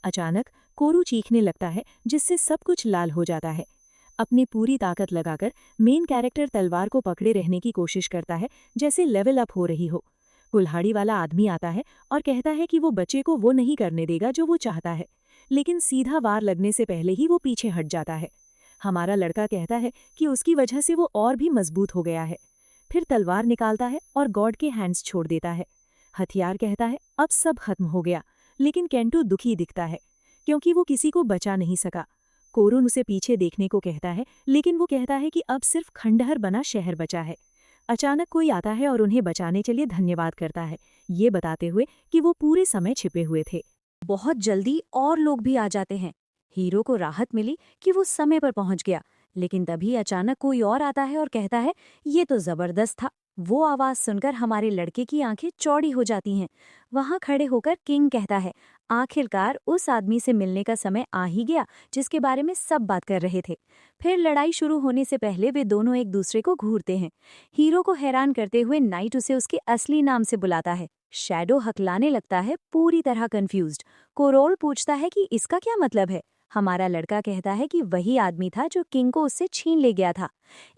अचानक कोरू चीखने लगता है जिससे सब कुछ लाल हो जाता है। अपनी पूरी ताकत लगाकर मेन कैरेक्टर तलवार को पकड़े रहने की कोशिश करता है जैसे लेवल अप हो रही हो। कुल्हाड़ी वाला आदमी आता है और कहता है कि वो बच्चे को वो नहीं करने देगा जो वो चाहता है, लेकिन सीधा वार लगने से पहले ही वो पीछे हट जाता है। हमारा लड़का कहता है कि उसकी वजह से वो और भी मजबूत हो गया है। फिर तलवार निकालता है और गॉड के हैंड्स छोड़ देता है। हथियार कहता है अब सब खत्म हो गया, लेकिन केंटू दुखी दिखता है क्योंकि वो किसी को बचा नहीं सका। कोरुन उसे पीछे देखने को कहता है, लेकिन वो कहता है कि अब सिर्फ खंडहर बना शहर बचा है। अचानक कोई आता है और उन्हें बचाने के लिए धन्यवाद करता है, ये बताते हुए कि वो पूरे समय छिपे हुए थे। बहुत जल्दी और लोग भी आ जाते हैं। हीरो को राहत मिली कि वो समय पर पहुंच गया, लेकिन तभी अचानक कोई और आता है और कहता है ये तो जबरदस्त था। वो आवाज सुनकर हमारे लड़के की आंखें चौड़ी हो जाती हैं। वहां खड़े होकर किंग कहता है आखिरकार उस आदमी से मिलने का समय आ ही गया जिसके बारे में सब बात कर रहे थे। फिर लड़ाई शुरू होने से पहले वे दोनों एक दूसरे को घूरते हैं। हीरो को हैरान करते हुए नाइट उसे उसके असली नाम से बुलाता है। शैडो हकलाने लगता है, पूरी तरह कंफ्यूज्ड। कोरोल पूछता है कि इसका क्या मतलब है। हमारा लड़का कहता है कि वही आदमी था जो किंग को उससे छीन ले गया था।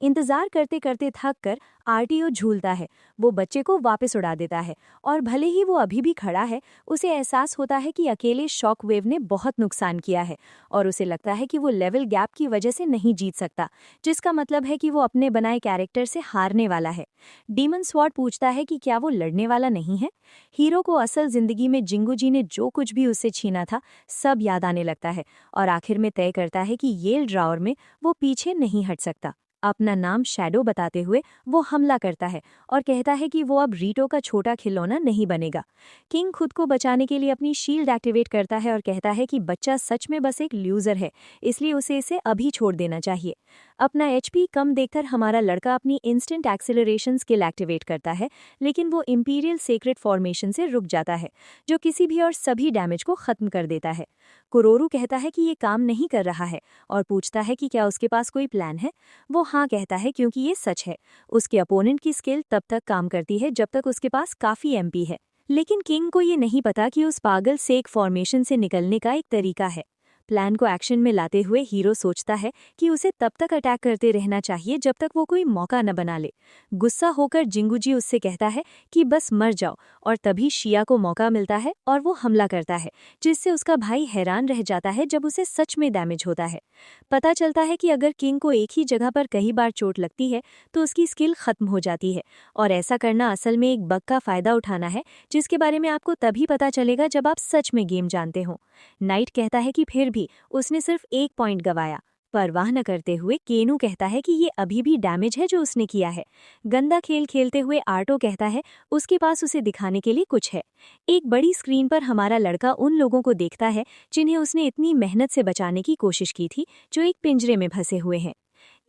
इंतजार करते करते थक कर आरटीओ झूलता है। वो बच्चे को वापस उड़ा देता है और भले ही वो अभी भी खड़ा है, उसे एहसास होता है कि अकेले शॉक वेव ने बहुत नुकसान किया है और उसे लगता है कि वो लेवल गैप की वजह से नहीं जीत सकता, जिसका मतलब है कि वो अपने बनाए कैरेक्टर से हारने वाला है। डीमन स्वॉर्ड पूछता है कि क्या वो लड़ने वाला नहीं है। हीरो को असल जिंदगी में जिंगूजी ने जो कुछ भी उससे छीना था सब याद आने लगता है और आखिर में तय करता है कि येल ड्रावर में वो पीछे नहीं हट सकता। अपना नाम शैडो बताते हुए वो हमला करता है और कहता है कि वो अब रीटो का छोटा खिलौना नहीं बनेगा। किंग खुद को बचाने के लिए अपनी शील्ड एक्टिवेट करता है और कहता है कि बच्चा सच में बस एक लूजर है, इसलिए उसे इसे अभी छोड़ देना चाहिए। अपना एचपी कम देखकर हमारा लड़का अपनी इंस्टेंट एक्सेलरेशन स्किल एक्टिवेट करता है, लेकिन वो इंपीरियल सीक्रेट फॉर्मेशन से रुक जाता है जो किसी भी और सभी डैमेज को खत्म कर देता है। कुरोरू कहता है कि ये काम नहीं कर रहा है और पूछता है कि क्या उसके पास कोई प्लान है। वो हाँ कहता है क्योंकि ये सच है। उसके अपोनेंट की स्किल तब तक काम करती है जब तक उसके पास काफी एमपी है, लेकिन किंग को ये नहीं पता कि उस पागल सेक फॉर्मेशन से निकलने का एक तरीका है। प्लान को एक्शन में लाते हुए हीरो सोचता है कि उसे तब तक अटैक करते रहना चाहिए जब तक वो कोई मौका न बना ले। गुस्सा होकर जिंगूजी उससे कहता है कि बस मर जाओ, और तभी शिया को मौका मिलता है और वो हमला करता है, जिससे उसका भाई हैरान रह जाता है जब उसे सच में डैमेज होता है। पता चलता है कि अगर किंग को एक ही जगह पर कई बार चोट लगती है तो उसकी स्किल खत्म हो जाती है, और ऐसा करना असल में एक बग का फायदा उठाना है जिसके बारे में आपको तभी पता चलेगा जब आप सच में गेम जानते हो। नाइट कहता है कि फिर भी उसने सिर्फ 1 पॉइंट गंवाया, परवाह न करते हुए केनू कहता है कि ये अभी भी डैमेज है जो उसने किया है। गंदा खेल खेलते हुए आर्टो कहता है उसके पास उसे दिखाने के लिए कुछ है। एक बड़ी स्क्रीन पर हमारा लड़का उन लोगों को देखता है जिन्हें उसने इतनी मेहनत से बचाने की कोशिश की थी, जो एक पिंजरे में फंसे हुए हैं।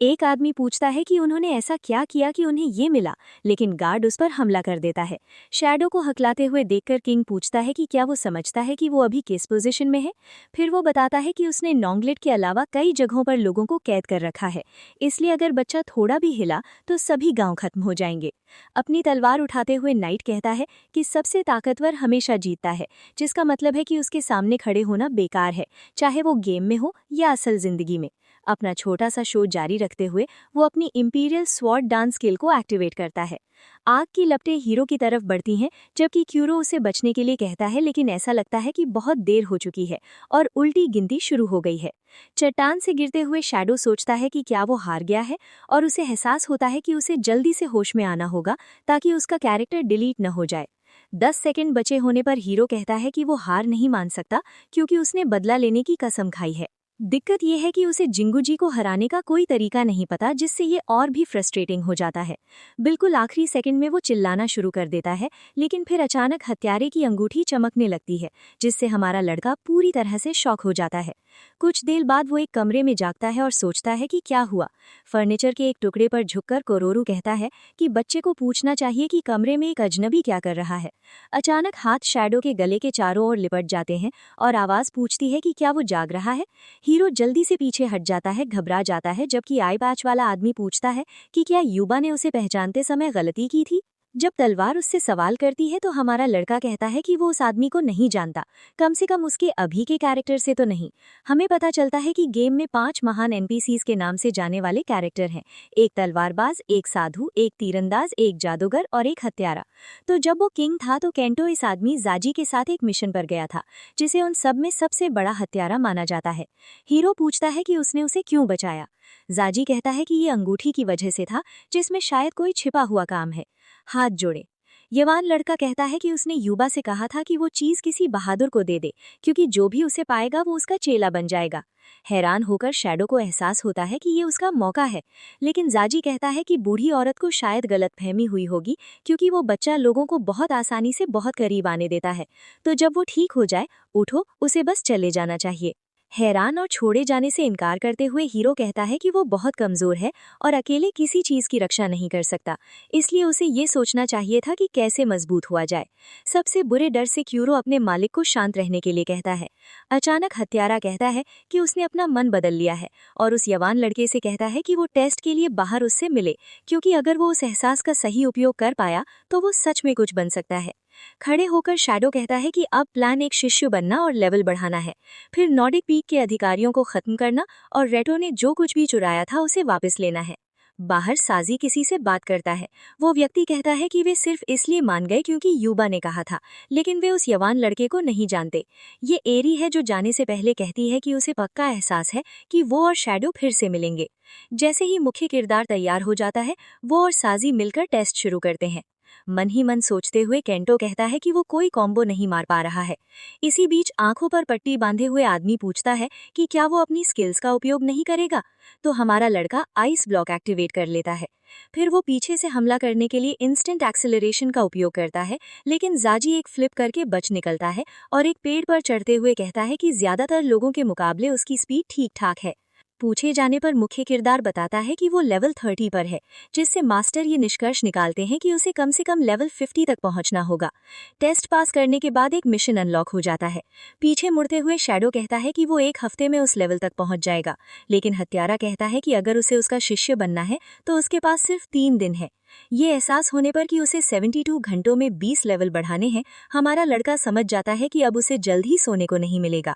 एक आदमी पूछता है कि उन्होंने ऐसा क्या किया कि उन्हें ये मिला, लेकिन गार्ड उस पर हमला कर देता है। शैडो को हकलाते हुए देखकर किंग पूछता है कि क्या वो समझता है कि वो अभी किस पोजीशन में है। फिर वो बताता है कि उसने नॉन्गलेट के अलावा कई जगहों पर लोगों को कैद कर रखा है, इसलिए अगर बच्चा थोड़ा भी हिला तो सभी गांव खत्म हो जाएंगे। अपनी तलवार उठाते हुए नाइट कहता है कि सबसे ताकतवर हमेशा जीतता है, जिसका मतलब है कि उसके सामने खड़े होना बेकार है, चाहे वो गेम में हो या असल जिंदगी में। अपना छोटा सा शो जारी रखते हुए वो अपनी इंपीरियल स्वॉर्ड डांस स्किल को एक्टिवेट करता है। आग की लपटें हीरो की तरफ बढ़ती हैं, जबकि क्यूरो उसे बचने के लिए कहता है, लेकिन ऐसा लगता है कि बहुत देर हो चुकी है और उल्टी गिनती शुरू हो गई है। चट्टान से गिरते हुए शैडो सोचता है कि क्या वो हार गया है, और उसे एहसास होता है कि उसे जल्दी से होश में आना होगा ताकि उसका कैरेक्टर डिलीट न हो जाए। 10 सेकंड बचे होने पर हीरो कहता है कि वो हार नहीं मान सकता क्योंकि उसने बदला लेने की कसम खाई है। दिक्कत यह है कि उसे जिंगू को हराने का कोई तरीका नहीं पता, जिससे ये और भी फ्रस्ट्रेटिंग हो जाता है। बिल्कुल आखिरी सेकंड में वो चिल्लाना शुरू कर देता है, लेकिन फिर अचानक हत्यारे की अंगूठी चमकने लगती है, जिससे हमारा लड़का पूरी तरह से शॉक हो जाता है। कुछ देर बाद वो एक कमरे में जागता है और सोचता है कि क्या हुआ। फर्नीचर के एक टुकड़े पर झुककर कोरोरू कहता है कि बच्चे को पूछना चाहिए कि कमरे में एक अजनबी क्या कर रहा है। अचानक हाथ शैडो के गले के चारों ओर लिपट जाते हैं और आवाज पूछती है कि क्या वो जाग रहा है। हीरो जल्दी से पीछे हट जाता है, घबरा जाता है, जबकि आई पैच वाला आदमी पूछता है कि क्या युबा ने उसे पहचानते समय गलती की थी। जब तलवार उससे सवाल करती है तो हमारा लड़का कहता है कि वो उस आदमी को नहीं जानता, कम से कम उसके अभी के कैरेक्टर से तो नहीं। हमें पता चलता है कि गेम में 5 महान एनपीसीज के नाम से जाने वाले कैरेक्टर हैं, एक तलवारबाज, एक साधु, एक तीरंदाज, एक जादूगर और एक हत्यारा। तो जब वो किंग था तो केंटो इस आदमी जाजी के साथ एक मिशन पर गया था, जिसे उन सब में सबसे बड़ा हत्यारा माना जाता है। हीरो पूछता है कि उसने उसे क्यों बचाया। जाजी कहता है कि ये अंगूठी की वजह से था, जिसमें शायद कोई छिपा हुआ काम है। हाथ जोड़े। यवान लड़का कहता है कि उसने युबा से कहा था कि वो चीज किसी बहादुर को दे दे, क्योंकि जो भी उसे पाएगा वो उसका चेला बन जाएगा। हैरान होकर शैडो को एहसास होता है कि ये उसका मौका है, लेकिन जाजी कहता है कि बूढ़ी औरत को शायद गलतफहमी हुई होगी, क्योंकि वो बच्चा लोगों को बहुत आसानी से बहुत करीब आने देता है। तो जब वो ठीक हो जाए, उठो, उसे बस चले जाना चाहिए। हैरान और छोड़े जाने से इनकार करते हुए हीरो कहता है कि वो बहुत कमजोर है और अकेले किसी चीज की रक्षा नहीं कर सकता, इसलिए उसे ये सोचना चाहिए था कि कैसे मजबूत हुआ जाए। सबसे बुरे डर से क्यूरो अपने मालिक को शांत रहने के लिए कहता है। अचानक हत्यारा कहता है कि उसने अपना मन बदल लिया है और उस यवान लड़के से कहता है कि वो टेस्ट के लिए बाहर उससे मिले, क्योंकि अगर वो उस एहसास का सही उपयोग कर पाया तो वो सच में कुछ बन सकता है। खड़े होकर शैडो कहता है कि अब प्लान एक शिष्य बनना और लेवल बढ़ाना है, फिर नॉर्डिक पीक के अधिकारियों को खत्म करना और रेटो ने जो कुछ भी चुराया था उसे वापस लेना है। बाहर साजी किसी से बात करता है। वो व्यक्ति कहता है कि वे सिर्फ इसलिए मान गए क्योंकि युबा ने कहा था, लेकिन वे उस यवान लड़के को नहीं जानते। ये एरी है जो जाने से पहले कहती है कि उसे पक्का एहसास है कि वो और शैडो फिर से मिलेंगे। जैसे ही मुख्य किरदार तैयार हो जाता है, वो और साजी मिलकर टेस्ट शुरू करते हैं। मन ही मन सोचते हुए केंटो कहता है कि वो कोई कॉम्बो नहीं मार पा रहा है। इसी बीच आंखों पर पट्टी बांधे हुए आदमी पूछता है कि क्या वो अपनी स्किल्स का उपयोग नहीं करेगा, तो हमारा लड़का आइस ब्लॉक एक्टिवेट कर लेता है। फिर वो पीछे से हमला करने के लिए इंस्टेंट एक्सेलरेशन का उपयोग करता है, लेकिन जाजी एक फ्लिप करके बच निकलता है और एक पेड़ पर चढ़ते हुए कहता है कि ज्यादातर लोगों के मुकाबले उसकी स्पीड ठीक ठाक है। पूछे जाने पर मुख्य किरदार बताता है कि वो लेवल 30 पर है, जिससे मास्टर ये निष्कर्ष निकालते हैं कि उसे कम से कम लेवल 50 तक पहुंचना होगा। टेस्ट पास करने के बाद एक मिशन अनलॉक हो जाता है। पीछे मुड़ते हुए शैडो कहता है कि वो 1 हफ्ते में उस लेवल तक पहुंच जाएगा, लेकिन हत्यारा कहता है कि अगर उसे उसका शिष्य बनना है तो उसके पास सिर्फ 3 दिन है। ये एहसास होने पर कि उसे 72 घंटों में 20 लेवल बढ़ाने हैं, हमारा लड़का समझ जाता है कि अब उसे जल्द ही सोने को नहीं मिलेगा।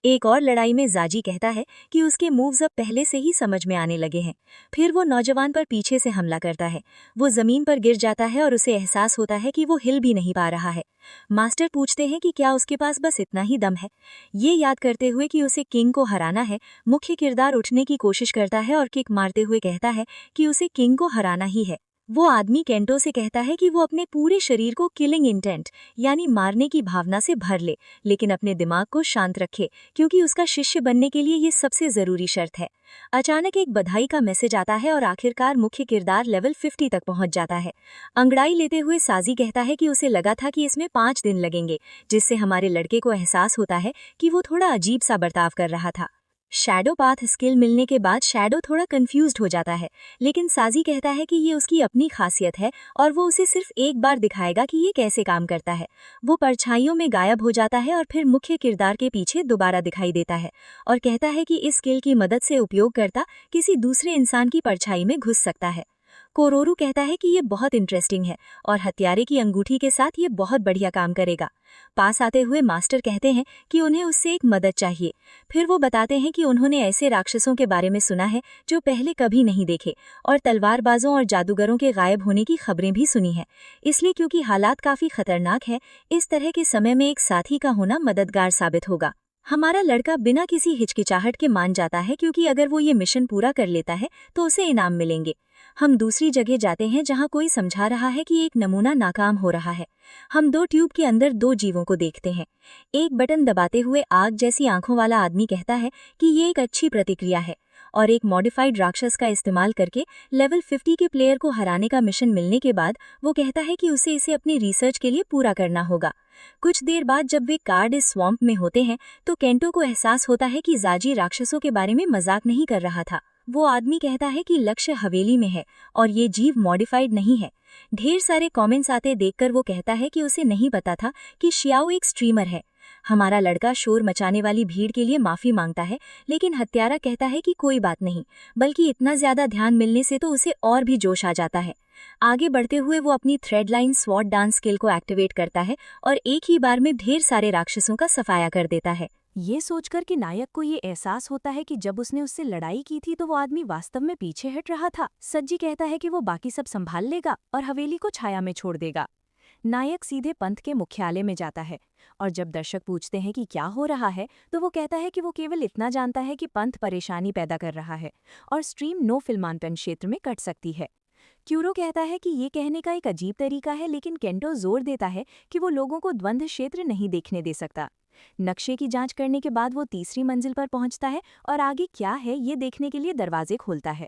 एक और लड़ाई में जाजी कहता है कि उसके मूव्स अब पहले से ही समझ में आने लगे हैं। फिर वो नौजवान पर पीछे से हमला करता है। वो जमीन पर गिर जाता है और उसे एहसास होता है कि वो हिल भी नहीं पा रहा है। मास्टर पूछते हैं कि क्या उसके पास बस इतना ही दम है। ये याद करते हुए कि उसे किंग को हराना है, मुख्य किरदार उठने की कोशिश करता है और किक मारते हुए कहता है कि उसे किंग को हराना ही है। वो आदमी केंटो से कहता है कि वो अपने पूरे शरीर को किलिंग इंटेंट यानी मारने की भावना से भर ले, लेकिन अपने दिमाग को शांत रखे, क्योंकि उसका शिष्य बनने के लिए ये सबसे जरूरी शर्त है। अचानक एक बधाई का मैसेज आता है और आखिरकार मुख्य किरदार लेवल 50 तक पहुंच जाता है। अंगड़ाई लेते हुए साजी कहता है कि उसे लगा था कि इसमें 5 दिन लगेंगे, जिससे हमारे लड़के को एहसास होता है कि वो थोड़ा अजीब सा बर्ताव कर रहा था। शैडो पाथ स्किल मिलने के बाद शैडो थोड़ा कंफ्यूज्ड हो जाता है, लेकिन साजी कहता है कि ये उसकी अपनी खासियत है और वो उसे सिर्फ एक बार दिखाएगा कि ये कैसे काम करता है। वो परछाइयों में गायब हो जाता है और फिर मुख्य किरदार के पीछे दोबारा दिखाई देता है और कहता है कि इस स्किल की मदद से उपयोगकर्ता किसी दूसरे इंसान की परछाई में घुस सकता है। कोरोरू कहता है कि ये बहुत इंटरेस्टिंग है और हत्यारे की अंगूठी के साथ ये बहुत बढ़िया काम करेगा। पास आते हुए मास्टर कहते हैं कि उन्हें उससे एक मदद चाहिए। फिर वो बताते हैं कि उन्होंने ऐसे राक्षसों के बारे में सुना है जो पहले कभी नहीं देखे, और तलवारबाजों और जादूगरों के गायब होने की खबरें भी सुनी हैं। इसलिए क्योंकि हालात काफी खतरनाक है, इस तरह के समय में एक साथी का होना मददगार साबित होगा। हमारा लड़का बिना किसी हिचकिचाहट के मान जाता है, क्योंकि अगर वो ये मिशन पूरा कर लेता है तो उसे इनाम मिलेंगे। हम दूसरी जगह जाते हैं जहां कोई समझा रहा है कि एक नमूना नाकाम हो रहा है। हम 2 ट्यूब के अंदर 2 जीवों को देखते हैं। एक बटन दबाते हुए आग जैसी आंखों वाला आदमी कहता है कि ये एक अच्छी प्रतिक्रिया है, और एक मॉडिफाइड राक्षस का इस्तेमाल करके लेवल 50 के प्लेयर को हराने का मिशन मिलने के बाद वो कहता है कि उसे इसे अपनी रिसर्च के लिए पूरा करना होगा। कुछ देर बाद जब वे कार्ड इस स्वैम्प में होते हैं तो केंटो को एहसास होता है कि जाजी राक्षसों के बारे में मजाक नहीं कर रहा था। वो आदमी कहता है कि लक्ष्य हवेली में है और ये जीव मॉडिफाइड नहीं है। ढेर सारे कमेंट्स आते देखकर वो कहता है कि उसे नहीं पता था कि शियाओ एक स्ट्रीमर है। हमारा लड़का शोर मचाने वाली भीड़ के लिए माफी मांगता है, लेकिन हत्यारा कहता है कि कोई बात नहीं, बल्कि इतना ज्यादा ध्यान मिलने से तो उसे और भी जोश आ जाता है। आगे बढ़ते हुए वो अपनी थ्रेडलाइन स्वॉर्ड डांस स्किल को एक्टिवेट करता है और एक ही बार में ढेर सारे राक्षसों का सफाया कर देता है। ये सोचकर कि नायक को ये एहसास होता है कि जब उसने उससे लड़ाई की थी तो वो आदमी वास्तव में पीछे हट रहा था। सज्जी कहता है कि वो बाकी सब संभाल लेगा और हवेली को छाया में छोड़ देगा। नायक सीधे पंथ के मुख्यालय में जाता है और जब दर्शक पूछते हैं कि क्या हो रहा है तो वो कहता है कि वो केवल इतना जानता है कि पंथ परेशानी पैदा कर रहा है और स्ट्रीम नो फिल्मांकन क्षेत्र में कट सकती है। क्यूरो कहता है कि ये कहने का एक अजीब तरीका है, लेकिन केंटो जोर देता है कि वो लोगों को द्वंद्व क्षेत्र नहीं देखने दे सकता। नक्शे की जांच करने के बाद वो तीसरी मंजिल पर पहुंचता है और आगे क्या है ये देखने के लिए दरवाजे खोलता है।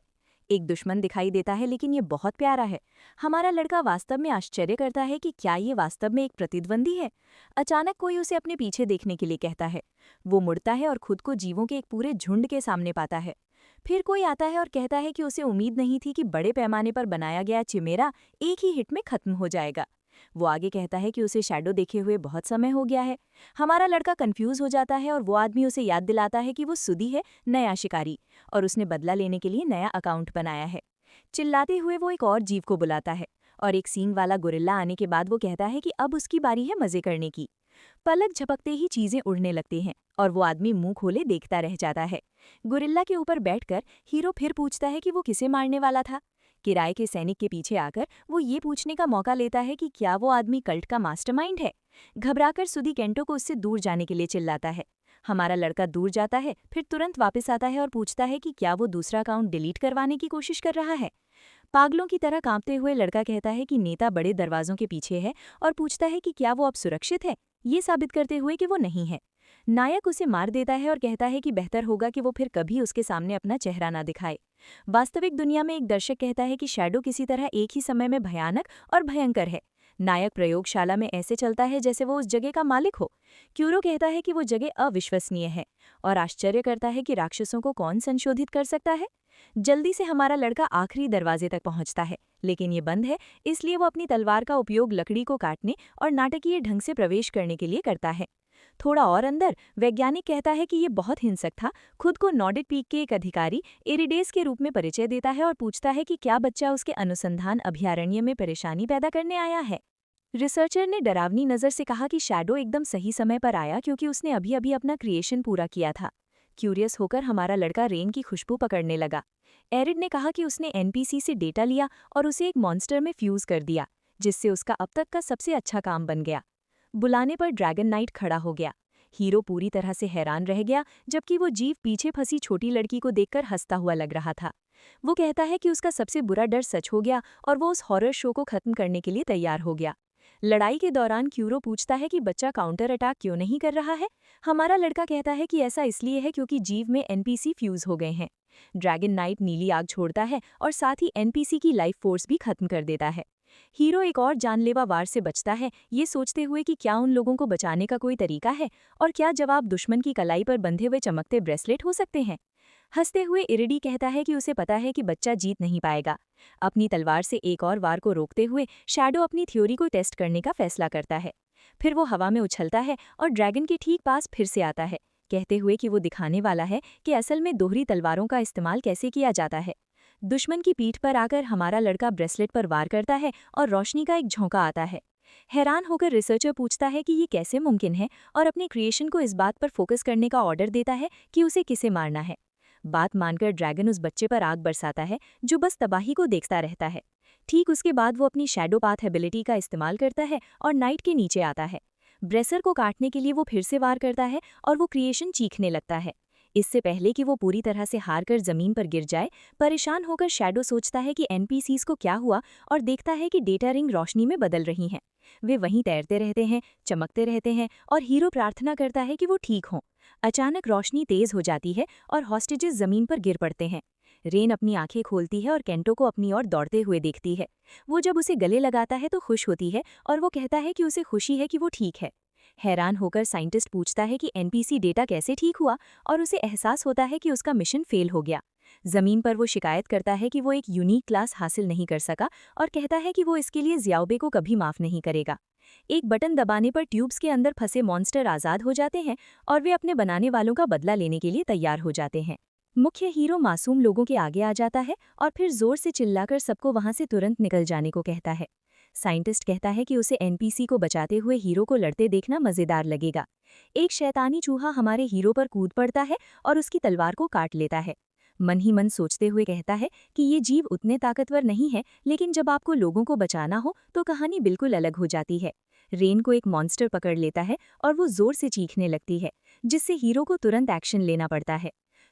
एक दुश्मन दिखाई देता है, लेकिन ये बहुत प्यारा है। हमारा लड़का वास्तव में आश्चर्य करता है कि क्या ये वास्तव में एक प्रतिद्वंदी है। अचानक कोई उसे अपने पीछे देखने के लिए कहता है। वो मुड़ता है और खुद को जीवों के एक पूरे झुंड के सामने पाता है। फिर कोई आता है और कहता है कि उसे उम्मीद नहीं थी कि बड़े पैमाने पर बनाया गया चिमेरा एक ही हिट में खत्म हो जाएगा। वो आगे कहता है कि उसे शैडो देखे हुए बहुत समय हो गया है। हमारा लड़का कंफ्यूज हो जाता है और वो आदमी उसे याद दिलाता है कि वो सुदी है, नया शिकारी, और उसने बदला लेने के लिए नया अकाउंट बनाया है। चिल्लाते हुए वो एक और जीव को बुलाता है और एक सींग वाला गोरिल्ला आने के बाद वो कहता है कि अब उसकी बारी है मजे करने की। पलक झपकते ही चीजें उड़ने लगती हैं और वो आदमी मुंह खोले देखता रह जाता है। गोरिल्ला के ऊपर बैठकर हीरो फिर पूछता है कि वो किसे मारने वाला था। किराए के सैनिक के पीछे आकर वो ये पूछने का मौका लेता है कि क्या वो आदमी कल्ट का मास्टरमाइंड है। घबराकर सुदी केंटो को उससे दूर जाने के लिए चिल्लाता है। हमारा लड़का दूर जाता है, फिर तुरंत वापस आता है और पूछता है कि क्या वो दूसरा अकाउंट डिलीट करवाने की कोशिश कर रहा है। पागलों की तरह कांपते हुए लड़का कहता है कि नेता बड़े दरवाजों के पीछे है और पूछता है कि क्या वो अब सुरक्षित है, ये साबित करते हुए कि वो नहीं है। नायक उसे मार देता है और कहता है कि बेहतर होगा कि वो फिर कभी उसके सामने अपना चेहरा ना दिखाए। वास्तविक दुनिया में एक दर्शक कहता है कि शैडो किसी तरह एक ही समय में भयानक और भयंकर है। नायक प्रयोगशाला में ऐसे चलता है जैसे वो उस जगह का मालिक हो। क्यूरो कहता है कि वो जगह अविश्वसनीय है और आश्चर्य करता है कि राक्षसों को कौन संशोधित कर सकता है। जल्दी से हमारा लड़का आखिरी दरवाजे तक पहुंचता है, लेकिन ये बंद है, इसलिए वो अपनी तलवार का उपयोग लकड़ी को काटने और नाटकीय ढंग से प्रवेश करने के लिए करता है। थोड़ा और अंदर वैज्ञानिक कहता है कि ये बहुत हिंसक था, खुद को नॉर्डिक पीक के एक अधिकारी इरिडेस के रूप में परिचय देता है और पूछता है कि क्या बच्चा उसके अनुसंधान अभयारण्य में परेशानी पैदा करने आया है। रिसर्चर ने डरावनी नज़र से कहा कि शैडो एकदम सही समय पर आया क्योंकि उसने अभी अभी अपना क्रिएशन पूरा किया था। क्यूरियस होकर हमारा लड़का रेन की खुशबू पकड़ने लगा। एरिड ने कहा कि उसने एनपीसी से डेटा लिया और उसे एक मॉन्स्टर में फ्यूज कर दिया, जिससे उसका अब तक का सबसे अच्छा काम बन गया। बुलाने पर ड्रैगन नाइट खड़ा हो गया। हीरो पूरी तरह से हैरान रह गया, जबकि वो जीव पीछे फंसी छोटी लड़की को देखकर हंसता हुआ लग रहा था। वो कहता है कि उसका सबसे बुरा डर सच हो गया और वो उस हॉरर शो को खत्म करने के लिए तैयार हो गया। लड़ाई के दौरान क्यूरो पूछता है कि बच्चा काउंटर अटैक क्यों नहीं कर रहा है। हमारा लड़का कहता है कि ऐसा इसलिए है क्योंकि जीव में एनपीसी फ्यूज हो गए हैं। ड्रैगन नाइट नीली आग छोड़ता है और साथ ही एनपीसी की लाइफ फोर्स भी खत्म कर देता है। हीरो एक और जानलेवा वार से बचता है, ये सोचते हुए कि क्या उन लोगों को बचाने का कोई तरीका है, और क्या जवाब दुश्मन की कलाई पर बंधे हुए चमकते ब्रेसलेट हो सकते हैं। हंसते हुए इरिडी कहता है कि उसे पता है कि बच्चा जीत नहीं पाएगा। अपनी तलवार से एक और वार को रोकते हुए शैडो अपनी थ्योरी को टेस्ट करने का फैसला करता है। फिर वो हवा में उछलता है और ड्रैगन के ठीक पास फिर से आता है, कहते हुए कि वो दिखाने वाला है कि असल में दोहरी तलवारों का इस्तेमाल कैसे किया जाता है। दुश्मन की पीठ पर आकर हमारा लड़का ब्रेसलेट पर वार करता है और रोशनी का एक झोंका आता है। हैरान होकर रिसर्चर पूछता है कि ये कैसे मुमकिन है, और अपने क्रिएशन को इस बात पर फोकस करने का ऑर्डर देता है कि उसे किसे मारना है। बात मानकर ड्रैगन उस बच्चे पर आग बरसाता है जो बस तबाही को देखता रहता है। ठीक उसके बाद वो अपनी शैडो पाथ एबिलिटी का इस्तेमाल करता है और नाइट के नीचे आता है। ब्रेसर को काटने के लिए वो फिर से वार करता है और वो क्रिएशन चीखने लगता है। इससे पहले कि वो पूरी तरह से हार कर जमीन पर गिर जाए, परेशान होकर शैडो सोचता है कि एनपीसीज को क्या हुआ और देखता है कि डेटा रिंग रोशनी में बदल रही हैं। वे वहीं तैरते रहते हैं, चमकते रहते हैं और हीरो प्रार्थना करता है कि वो ठीक हों। अचानक रोशनी तेज हो जाती है और हॉस्टेजेस जमीन पर गिर पड़ते हैं। रेन अपनी आंखें खोलती है और केंटो को अपनी ओर दौड़ते हुए देखती है। वो जब उसे गले लगाता है तो खुश होती है और वो कहता है कि उसे खुशी है कि वो ठीक है। हैरान होकर साइंटिस्ट पूछता है कि एनपीसी डेटा कैसे ठीक हुआ, और उसे एहसास होता है कि उसका मिशन फेल हो गया। जमीन पर वो शिकायत करता है कि वो एक यूनिक क्लास हासिल नहीं कर सका और कहता है कि वो इसके लिए ज़ियाओबे को कभी माफ़ नहीं करेगा। एक बटन दबाने पर ट्यूब्स के अंदर फंसे मॉन्स्टर आज़ाद हो जाते हैं और वे अपने बनाने वालों का बदला लेने के लिए तैयार हो जाते हैं। मुख्य हीरो मासूम लोगों के आगे आ जाता है और फिर जोर से चिल्लाकर सबको वहां से तुरंत निकल जाने को कहता है। साइंटिस्ट कहता है कि उसे एनपीसी को बचाते हुए हीरो को लड़ते देखना मज़ेदार लगेगा। एक शैतानी चूहा हमारे हीरो पर कूद पड़ता है और उसकी तलवार को काट लेता है। मन ही मन सोचते हुए कहता है कि ये जीव उतने ताकतवर नहीं है, लेकिन जब आपको लोगों को बचाना हो तो कहानी बिल्कुल अलग हो जाती है। रेन को एक मॉन्स्टर पकड़ लेता है और वो जोर से चीखने लगती है, जिससे हीरो को तुरंत एक्शन लेना पड़ता है।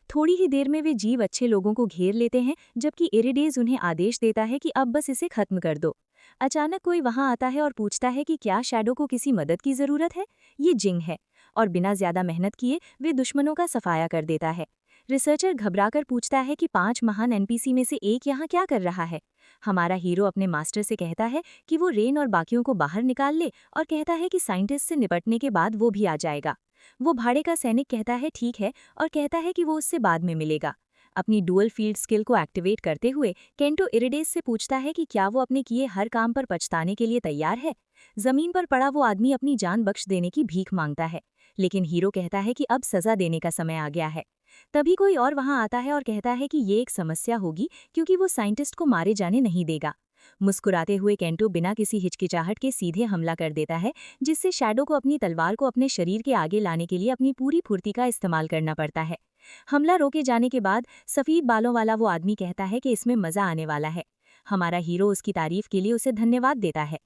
थोड़ी ही देर में वे जीव अच्छे लोगों को घेर लेते हैं, जबकि इरिडेज उन्हें आदेश देता है कि अब बस इसे खत्म कर दो। अचानक कोई वहां आता है और पूछता है कि क्या शैडो को किसी मदद की जरूरत है। ये जिंग है, और बिना ज्यादा मेहनत किए वे दुश्मनों का सफाया कर देता है। रिसर्चर घबराकर पूछता है कि 5 महान एनपीसी में से एक यहाँ क्या कर रहा है। हमारा हीरो अपने मास्टर से कहता है कि वो रेन और बाकियों को बाहर निकाल ले, और कहता है कि साइंटिस्ट से निपटने के बाद वो भी आ जाएगा। वो भाड़े का सैनिक कहता है ठीक है, और कहता है कि वो उससे बाद में मिलेगा। अपनी डुअल फील्ड स्किल को एक्टिवेट करते हुए केंटो इरिडेस से पूछता है कि क्या वो अपने किए हर काम पर पछताने के लिए तैयार है। जमीन पर पड़ा वो आदमी अपनी जान बख्श देने की भीख मांगता है, लेकिन हीरो कहता है कि अब सजा देने का समय आ गया है। तभी कोई और वहां आता है और कहता है कि ये एक समस्या होगी, क्योंकि वो साइंटिस्ट को मारे जाने नहीं देगा। मुस्कुराते हुए केंटो बिना किसी हिचकिचाहट के सीधे हमला कर देता है, जिससे शैडो को अपनी तलवार को अपने शरीर के आगे लाने के लिए अपनी पूरी फुर्ती का इस्तेमाल करना पड़ता है। हमला रोके जाने के बाद सफ़ेद बालों वाला वो आदमी कहता है कि इसमें मज़ा आने वाला है। हमारा हीरो उसकी तारीफ के लिए उसे धन्यवाद देता है।